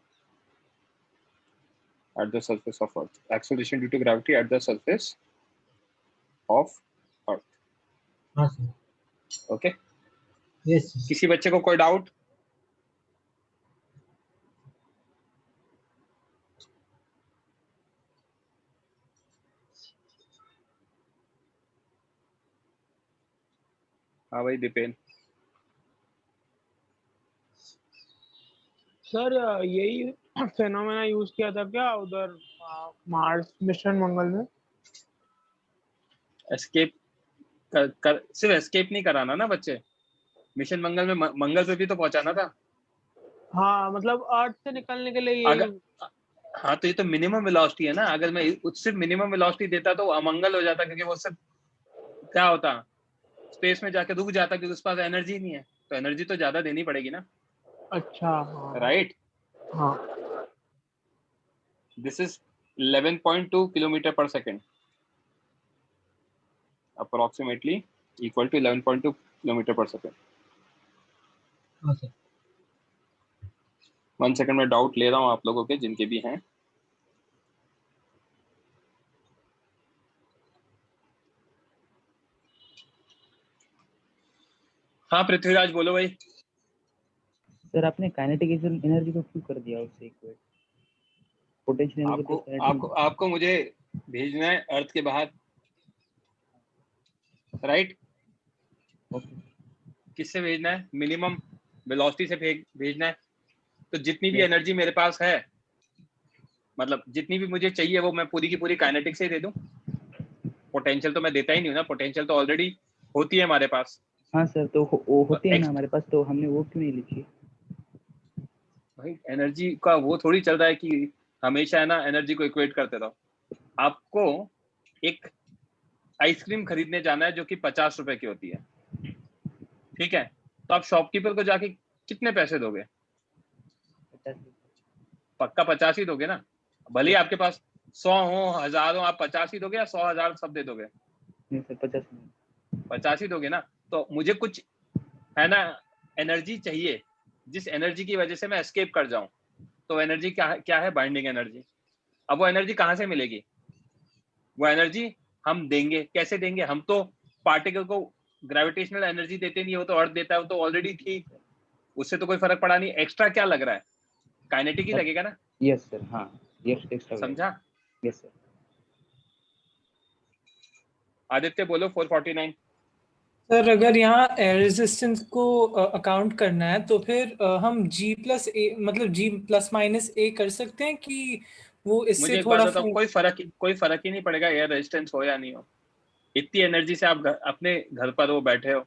at the surface of earth. Acceleration due to gravity at the surface of earth. हाँ sir. Okay, yes sir. किसी बच्चे को कोई doubt? हाँ भाई Dipen. Sir यही phenomena use किया था क्या उधर मार्स मिशन मंगल में? एस्केप सिर्फ एस्केप नहीं कराना ना बच्चे, मिशन मंगल में मंगल पे भी तो पहुंचाना था। हाँ मतलब अर्थ से निकलने के लिए अगर हाँ तो ये तो मिनिमम वेलोसिटी है ना, अगर मैं उससे मिनिमम वेलोसिटी देता तो अमंगल हो जाता, क्योंकि वो सिर्फ क्या होता, स्पेस में जाके रुक जाता, क्योंकि उसके पास एनर्जी नहीं है, तो एनर्जी तो ज्यादा देनी पड़ेगी ना। अच्छा हाँ। राइट। हाँ this is 11.2 kilometre per second, approximately equal to 11.2 kilometre per second. हाँ सर। 1 सेकंड में डाउट ले रहा हूँ आप लोगों के जिनके भी हैं। हाँ पृथ्वीराज बोलो भाई। सर आपने काइनेटिक एनर्जी को क्यों कर दिया उससे इक्वेट? पोटेंशियल एनर्जी आपको मुझे भेजना है अर्थ के बाहर, राइट? किससे भेजना है? मिनिमम वेलोसिटी से भेजना है। तो जितनी भी एनर्जी मेरे पास है, मतलब जितनी भी मुझे चाहिए, वो मैं पूरी की पूरी काइनेटिक से ही दे दूं। पोटेंशियल तो मैं देता ही नहीं हूं ना, पोटेंशियल तो ऑलरेडी होती है हमारे पास। हाँ सर, तो वो होती है ना हमारे पास, तो हमने वो क्यों नहीं लिखी? भाई एनर्जी का वो थोड़ी चल रहा है कि हमेशा है ना एनर्जी को इक्वेट करते रहो। आपको एक आइसक्रीम खरीदने जाना है जो कि 50 रुपए की होती है, ठीक है? तो आप शॉपकीपर को जाके कितने पैसे दोगे? 50। पक्का 50 ही दोगे ना? भले ही आपके पास 100 हो 1000 हो, आप 50 ही दोगे या 100,000 सब दे दोगे? नहीं सर, 50 ही दोगे ना। तो मुझे कुछ है ना एनर्जी चाहिए, जिस एनर्जी की वजह से मैं एस्केप कर जाऊं। तो एनर्जी क्या है? Binding energy. अब वो एनर्जी कहाँ से मिलेगी? वो एनर्जी हम देंगे। कैसे देंगे? हम तो पार्टिकल को ग्रेविटेशनल एनर्जी देते नहीं, वो तो अर्थ देता है, वो तो ऑलरेडी थी, उससे तो कोई फर्क पड़ा नहीं। एक्स्ट्रा क्या लग रहा है? काइनेटिक ही लगेगा ना। Yes sir. हाँ यस, एक्स्ट्रा समझा? Yes sir. आदित्य बोलो 449। सर अगर यहाँ एयर रेजिस्टेंस को अकाउंट करना है तो फिर हम G+A मतलब G+-A कर सकते हैं कि वो इससे मुझे एक थोड़ा बात बताओ, कोई फर्क ही नहीं पड़ेगा एयर रेजिस्टेंस हो या नहीं हो। इतनी एनर्जी से आप अपने घर पर वो बैठे हो,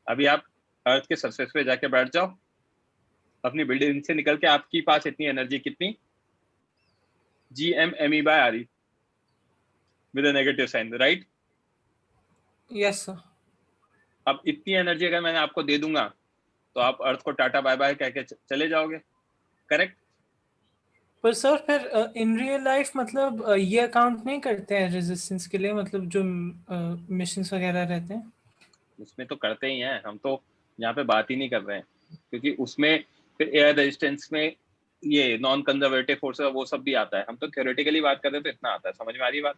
अभी आप अर्थ के सरफेस पे जाके बैठ जाओ, अपनी बिल्डिंग से निकल के, आपके पास इतनी एनर्जी कितनी? GMME/RE with a negative sign, right? Yes sir. अब इतनी एनर्जी अगर मैंने आपको दे दूंगा तो आप अर्थ को टाटा बाय बाय कह के चले जाओगे, करेक्ट? पर सर फिर इन रियल लाइफ मतलब ये अकाउंट नहीं करते हैं रेजिस्टेंस के लिए, मतलब जो मिशंस वगैरह रहते हैं? उसमें तो करते ही हैं हम, तो यहाँ पे बात ही नहीं कर रहे हैं, क्योंकि उसमें फिर एयर रेजिस्टेंस में ये नॉन कंजर्वेटिव फोर्स वो सब भी आता है। हम तो थ्योरेटिकली बात कर रहे हैं, तो इतना आता है। समझ में आ रही बात?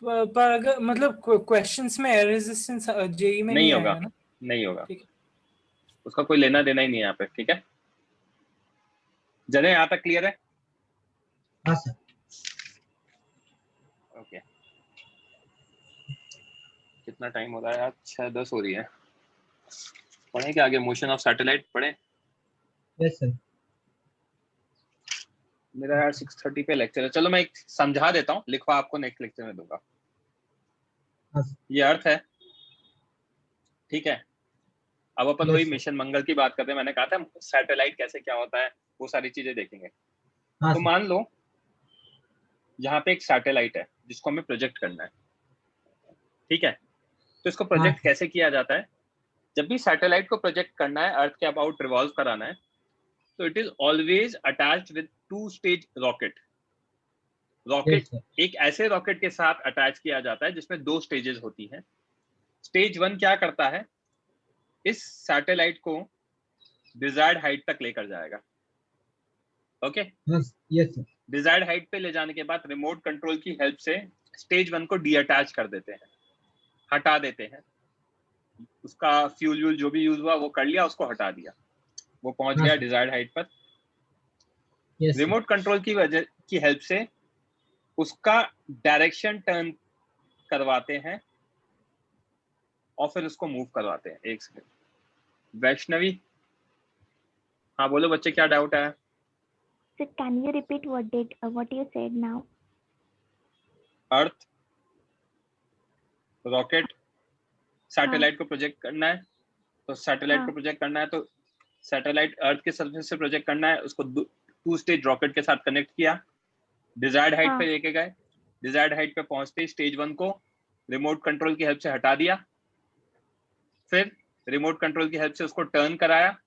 पर अगर मतलब क्वेश्चंस में एयर रेजिस्टेंस जेई में नहीं नहीं होगा, आएगा ना? नहीं होगा, ठीक है। उसका कोई लेना देना ही नहीं है यहाँ पे। ठीक है, जने यहाँ तक क्लियर है? हाँ सर। ओके, कितना टाइम हो रहा है यार? 6:10 हो रही है। पढ़े क्या आगे? मोशन ऑफ सैटेलाइट पढ़े? Yes sir. मेरा यार 6:30 पे लेक्चर है। चलो मैं एक समझा देता हूँ, लिखवा आपको नेक्स्ट लेक्चर में दूंगा। हाँ सर। ये अर्थ है, ठीक है। अब अपन Yes, वही sir. मिशन मंगल की बात करते हैं। मैंने कहा था सैटेलाइट कैसे क्या होता है, वो सारी चीजें देखेंगे। हाँ तो सर। मान लो यहाँ पे एक सैटेलाइट है जिसको हमें प्रोजेक्ट करना है, ठीक है। तो इसको प्रोजेक्ट हाँ। कैसे किया जाता है? जब भी सैटेलाइट को प्रोजेक्ट करना है, अर्थ के अबाउट रिवॉल्व कराना है, तो it is always attached with 2 stage rocket. Rocket Yes, sir. एक ऐसे रॉकेट के साथ अटैच किया जाता है जिसमें 2 स्टेजेस होती हैं। स्टेज 1 क्या करता है? इस सैटेलाइट को डिजायर्ड हाइट तक लेकर जाएगा। Okay, yes sir. Desired height पे ले जाने के बाद रिमोट कंट्रोल की हेल्प से स्टेज 1 को डीअटैच कर देते हैं, हटा देते हैं। उसका फ्यूल जो भी यूज हुआ वो कर लिया, उसको हटा दिया, वो पहुंच हाँ, गया सर। डिजायर्ड हाइट पर। Yes sir. रिमोट कंट्रोल की वजह की हेल्प से उसका डायरेक्शन टर्न करवाते हैं और फिर उसको मूव करवाते हैं। एक सेकंड, वैष्णवी, हाँ बोलो बच्चे, क्या डाउट है? So can you repeat what you said now? Earth, rocket, satellite को प्रोजेक्ट करना है, तो सैटेलाइट को प्रोजेक्ट करना है, तो सैटेलाइट अर्थ के सरफेस से प्रोजेक्ट करना है, उसको 2 स्टेज रॉकेट के साथ कनेक्ट किया, डिजायर्ड हाइट पे लेके गए। डिजायर्ड हाइट पे पहुंचते ही स्टेज 1 को रिमोट कंट्रोल की हेल्प से हटा दिया, फिर रिमोट कंट्रोल की हेल्प से उसको टर्न कराया,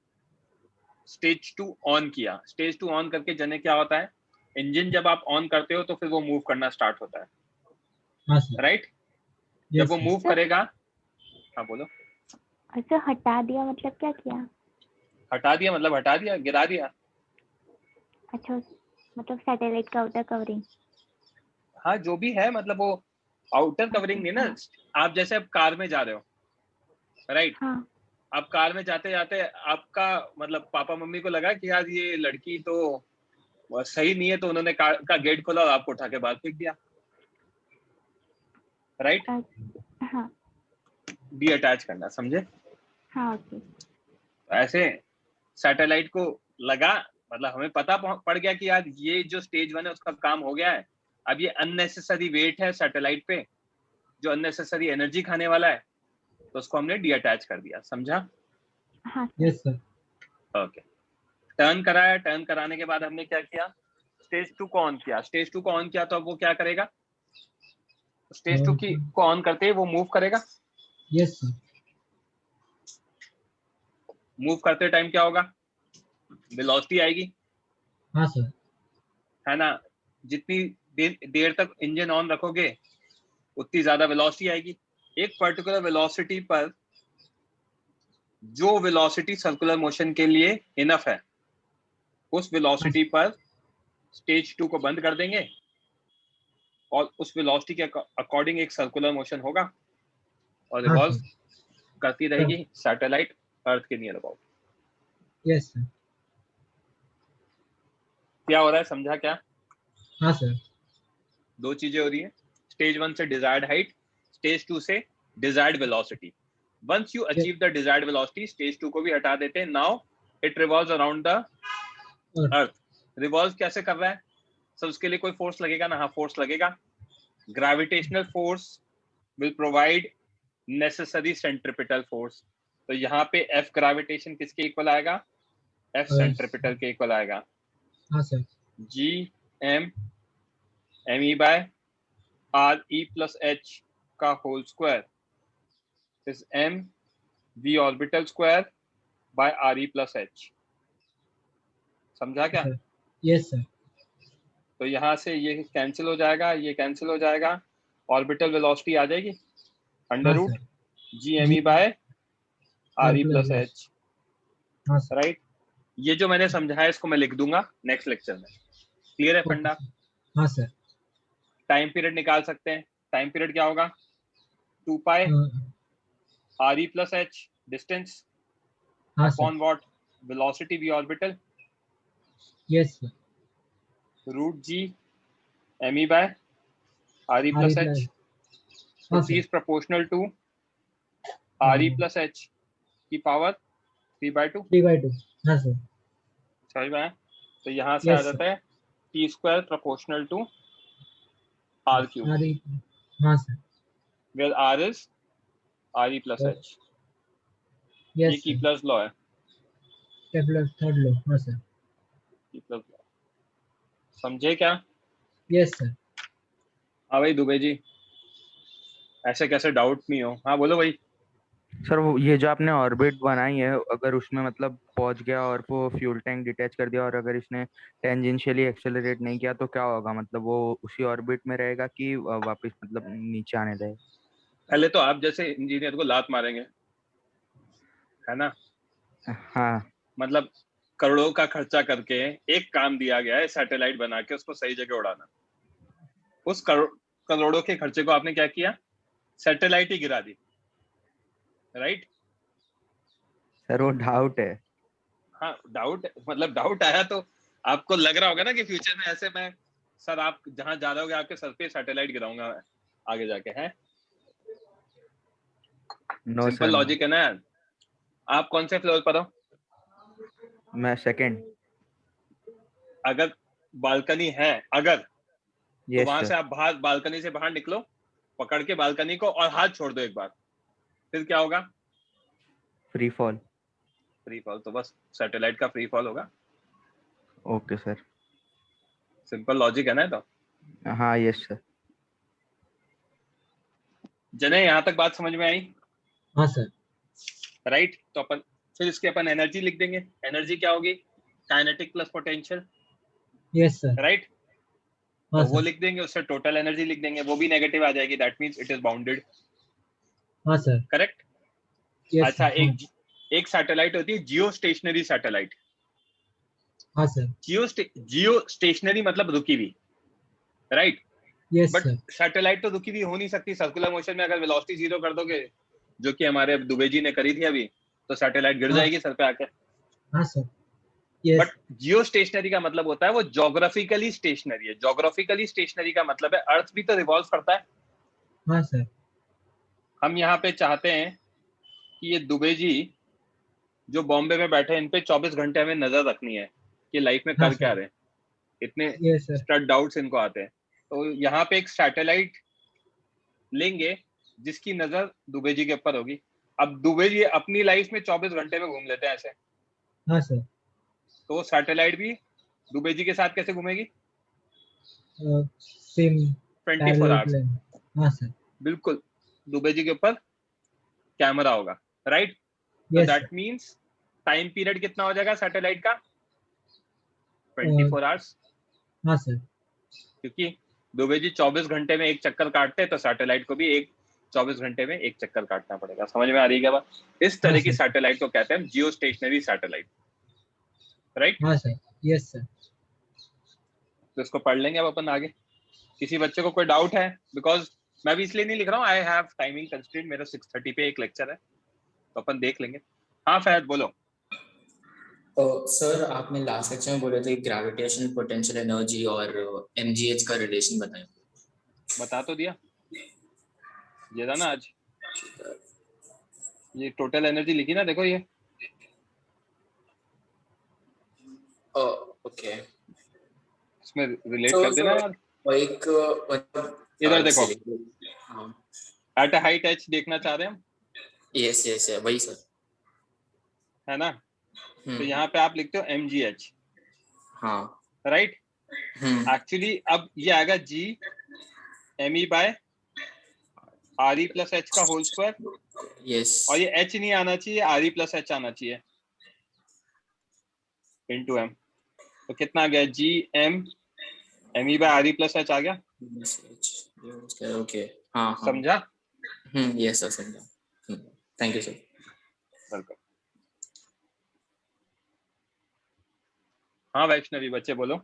स्टेज 2 ऑन किया। स्टेज 2 ऑन करके जने क्या होता है, इंजन जब आप ऑन करते हो तो फिर वो मूव करना स्टार्ट होता है, हाँ सर। राइट? जब वो मूव करेगा, हाँ बोलो। अच्छा, हटा दिया मतलब क्या किया? हटा दिया मतलब हटा दिया, गिरा दिया। अच्छा, मतलब सैटेलाइट का आउटर कवरिंग। हाँ जो भी है, मतलब वो आउटर कवरिंग नहीं ना। आप जैसे अब कार में जा रहे हो, राइट? हाँ। आप कार में जाते जाते आपका मतलब पापा मम्मी को लगा कि यार ये लड़की तो सही नहीं है, तो उन्होंने कार का गेट खोला और आपको उठा के बाहर फेंक दिया, राइट? हाँ। डीअटैच करना, समझे? हाँ ओके। ऐसे सैटेलाइट को लगा, मतलब हमें पता पड़ गया कि यार ये जो स्टेज 1 है उसका काम हो गया है। अब ये अननेसेसरी वेट है सैटेलाइट पे, जो अननेसेसरी एनर्जी खाने वाला है, तो उसको हमने डीअटैच कर दिया। समझा? हाँ। Yes sir. ओके, टर्न कराया। टर्न कराने के बाद हमने क्या किया? स्टेज 2 को ऑन किया। स्टेज 2 को ऑन किया तो अब वो क्या करेगा? स्टेज 2 को ऑन करते ही वो मूव करेगा। Yes sir. मूव करते टाइम क्या होगा? वेलोसिटी आएगी, हाँ सर। है ना? जितनी देर तक इंजन ऑन रखोगे उतनी ज्यादा वेलोसिटी आएगी। एक पर्टिकुलर वेलोसिटी पर, जो वेलोसिटी सर्कुलर मोशन के लिए इनफ है, उस वेलोसिटी पर स्टेज 2 को बंद कर देंगे और उस वेलोसिटी के अकॉर्डिंग एक सर्कुलर मोशन होगा और रिवॉल्व करती रहेगी सैटेलाइट अर्थ के नियर अबाउट। Yes sir. क्या हो रहा है, समझा क्या? हाँ सर। 2 चीजें हो रही है, स्टेज 1 से डिजायर्ड हाइट, स्टेज 2 से desired velocity. Once you achieve the desired velocity, stage 2 को भी हटा देते हैं। Now it revolves around the earth. Revolve कैसे कर रहा है? सो उसके लिए कोई फोर्स लगेगा ना? हाँ, फोर्स लगेगा। Gravitational force will provide necessary centripetal force. तो यहाँ पे F ग्रेविटेशन किसके इक्वल आएगा? F सेंट्रिपिटल के इक्वल आएगा। हाँ sir. G M ME by RE plus H का whole square is M V orbital square by RE plus H। समझा क्या? Yes sir. तो यहाँ से ये कैंसिल हो जाएगा, ये कैंसिल हो जाएगा, ऑर्बिटल वेलोसिटी आ जाएगी under root G M E by R E plus H, हाँ सर। राइट। ये जो मैंने समझाया इसको मैं लिख दूंगा नेक्स्ट लेक्चर में। क्लियर है फंडा? हाँ सर। टाइम पीरियड निकाल सकते हैं। टाइम पीरियड क्या होगा? 2 pi R E plus H distance हाँ sir. Upon what? Velocity V orbital yes sir. Root G M E by R E plus H, हाँ T sir. Is proportional to R E plus H की power 3/2। 3/2 हाँ sir. समझ में आया? तो यहाँ से आ यस जाता है T square proportional to R cube, हाँ sir. Where R is R E plus H. ये यस की सर। प्लस लॉ है, केपलर थर्ड लॉ। हाँ सर। की प्लस लॉ। समझे क्या? Yes sir. हाँ भाई दुबे जी, ऐसे कैसे डाउट नहीं हो? हाँ बोलो भाई। सर वो ये जो आपने ऑर्बिट बनाई है, अगर उसमें मतलब पहुंच गया और वो फ्यूल टैंक डिटैच कर दिया और अगर इसने टेंजेंशियली एक्सेलरेट नहीं किया तो क्या होगा? मतलब वो उसी ऑर्बिट में रहेगा कि वापस मतलब नीचे आने जाएगा? पहले तो आप जैसे इंजीनियर को लात मारेंगे, है ना? हाँ मतलब करोड़ों का खर्चा करके एक काम दिया गया है, सैटेलाइट बना के उसको सही जगह उड़ाना। उस करोड़ों के खर्चे को आपने क्या किया? सैटेलाइट ही गिरा दी, राइट? सर वो डाउट है। हाँ डाउट, मतलब डाउट आया तो आपको लग रहा होगा ना कि फ्यूचर में ऐसे मैं सर आप जहां जा रहे होगे आपके सर पे सैटेलाइट गिराऊंगा आगे जाके, है? No simple sir. लॉजिक है ना यार। आप कौन से फ्लोर पर हो? मैं सेकंड। अगर बालकनी है, अगर तो यस वहां सर। से आप बाहर बालकनी से बाहर निकलो, पकड़ के बालकनी को और हाथ छोड़ दो एक बार, फिर क्या होगा? Free fall. Free fall. तो बस सैटेलाइट का फ्री फॉल होगा। Okay sir. सिंपल लॉजिक है ना तो। हाँ यस सर। जने यहाँ तक बात समझ में आई? हाँ सर। राइट। तो अपन फिर इसके अपन एनर्जी लिख देंगे। एनर्जी क्या होगी? Kinetic plus potential. Yes sir. Right. हाँ तो वो सर। लिख देंगे, उससे टोटल एनर्जी लिख देंगे, वो भी नेगेटिव आ जाएगी, that means it is bounded. हाँ सर। करेक्ट। यस अच्छा सर। एक सैटेलाइट होती है जियो स्टेशनरी सैटेलाइट। हाँ सर। जियो स्टेशनरी मतलब रुकी हुई, right? Yes but sir. Satellite तो रुकी हुई हो नहीं सकती। सर्कुलर मोशन में अगर वेलोसिटी जीरो कर दोगे, जो कि हमारे दुबे जी ने करी थी अभी, तो सैटेलाइट गिर जाएगी सर पे आके। हाँ sir. Yes. But Jio stationery का मतलब होता है वो जोग्राफिकली स्टेशनरी है। जोग्राफिकली स्टेशनरी का मतलब है अर्थ भी तो रिवॉल्व करता है। हाँ सर। हम यहाँ पे चाहते हैं कि ये दुबे जी जो बॉम्बे में बैठे हैं, इन पे 24 घंटे हमें नजर रखनी है कि लाइफ में हाँ कर क्या सर। रहे हैं। इतने यस सर। स्टड डाउट्स इनको आते हैं। तो यहाँ पे एक सैटेलाइट लेंगे जिसकी नजर दुबे जी के ऊपर होगी। अब दुबे जी अपनी लाइफ में 24 घंटे में घूम लेते हैं ऐसे, हाँ सर। तो सैटेलाइट भी दुबे जी के साथ कैसे घूमेगी? Same 24 hours. हाँ सर। बिल्कुल। दुबे जी के ऊपर कैमरा होगा, राइट? तो yes that sir. Means time period कितना हो जाएगा सैटेलाइट का? 24 आवर्स। हाँ सर। क्योंकि दुबे जी 24 घंटे में एक चक्कर काटते हैं, तो सैटेलाइट को भी 24 घंटे में एक चक्कर काटना पड़ेगा। समझ में आ रही है क्या बात? इस तरह की सैटेलाइट को कहते हैं जियो स्टेशनरी सैटेलाइट, राइट? हाँ सर। Yes sir. तो इसको पढ़ लेंगे अब अपन आगे। किसी बच्चे को कोई डाउट है? बिकॉज मैं भी इसलिए नहीं लिख रहा हूँ, आई हैव टाइमिंग कंस्ट्रेंट, मेरा 6:30 पे एक लेक्चर है, तो अपन देख लेंगे। हाँ फहद बोलो। सर आपने लास्ट लेक्चर में बोले थे ग्रेविटेशनल पोटेंशियल एनर्जी और एमजीएच का रिलेशन बताएं। बता तो दिया, ये था ना आज। ये टोटल एनर्जी लिखी ना, देखो ये। ओके। इसमें रिलेट कर देना यार। एक इधर देखो, एट अ हाइट एच देखना चाह रहे हैं हम। यस यस वही सर, है ना? तो यहाँ पे आप लिखते हो mgh। हाँ राइट। एक्चुअली अब ये आएगा g me by R E plus H का होल स्क्वायर। यस। और ये h नहीं आना चाहिए, आर ई प्लस एच आना चाहिए इनटू m। तो कितना आ गया? g m me by R E plus H आ गया। ओके हाँ हाँ समझा? यस सर समझा। Thank you sir. वेलकम। हाँ वैष्णवी, बच्चे बोलो।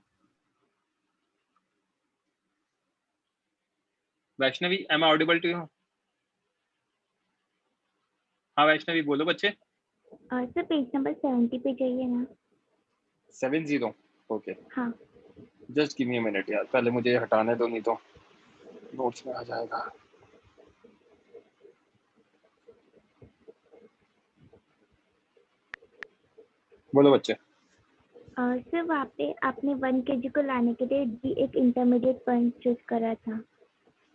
Vaishnavi, am I audible to you? हाँ वैष्णवी बोलो बच्चे। सर पेज नंबर 70 पे जाइए ना। 70, ओके। हाँ just give me a minute यार, पहले मुझे हटाने दो, नहीं तो नोट्स में आ जाएगा। बोलो बच्चे। सर वहाँ पे आपने 1 kg को लाने के लिए डी एक इंटरमीडिएट पॉइंट चूज करा था।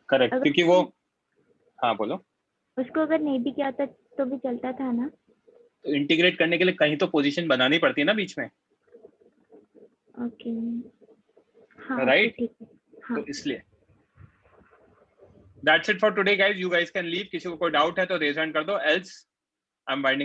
करेक्ट, क्योंकि वो, हाँ बोलो। उसको अगर नहीं भी किया था तो भी चलता था ना? तो इंटीग्रेट करने के लिए कहीं तो पोजीशन बनानी पड़ती है ना बीच में। ओके हाँ राइट, ठीक है। हाँ तो इसलिए that's it for today guys, you guys can leave. किसी को कोई डाउट है तो रेज हैंड कर दो, एल्स आई एम बाइंडिंग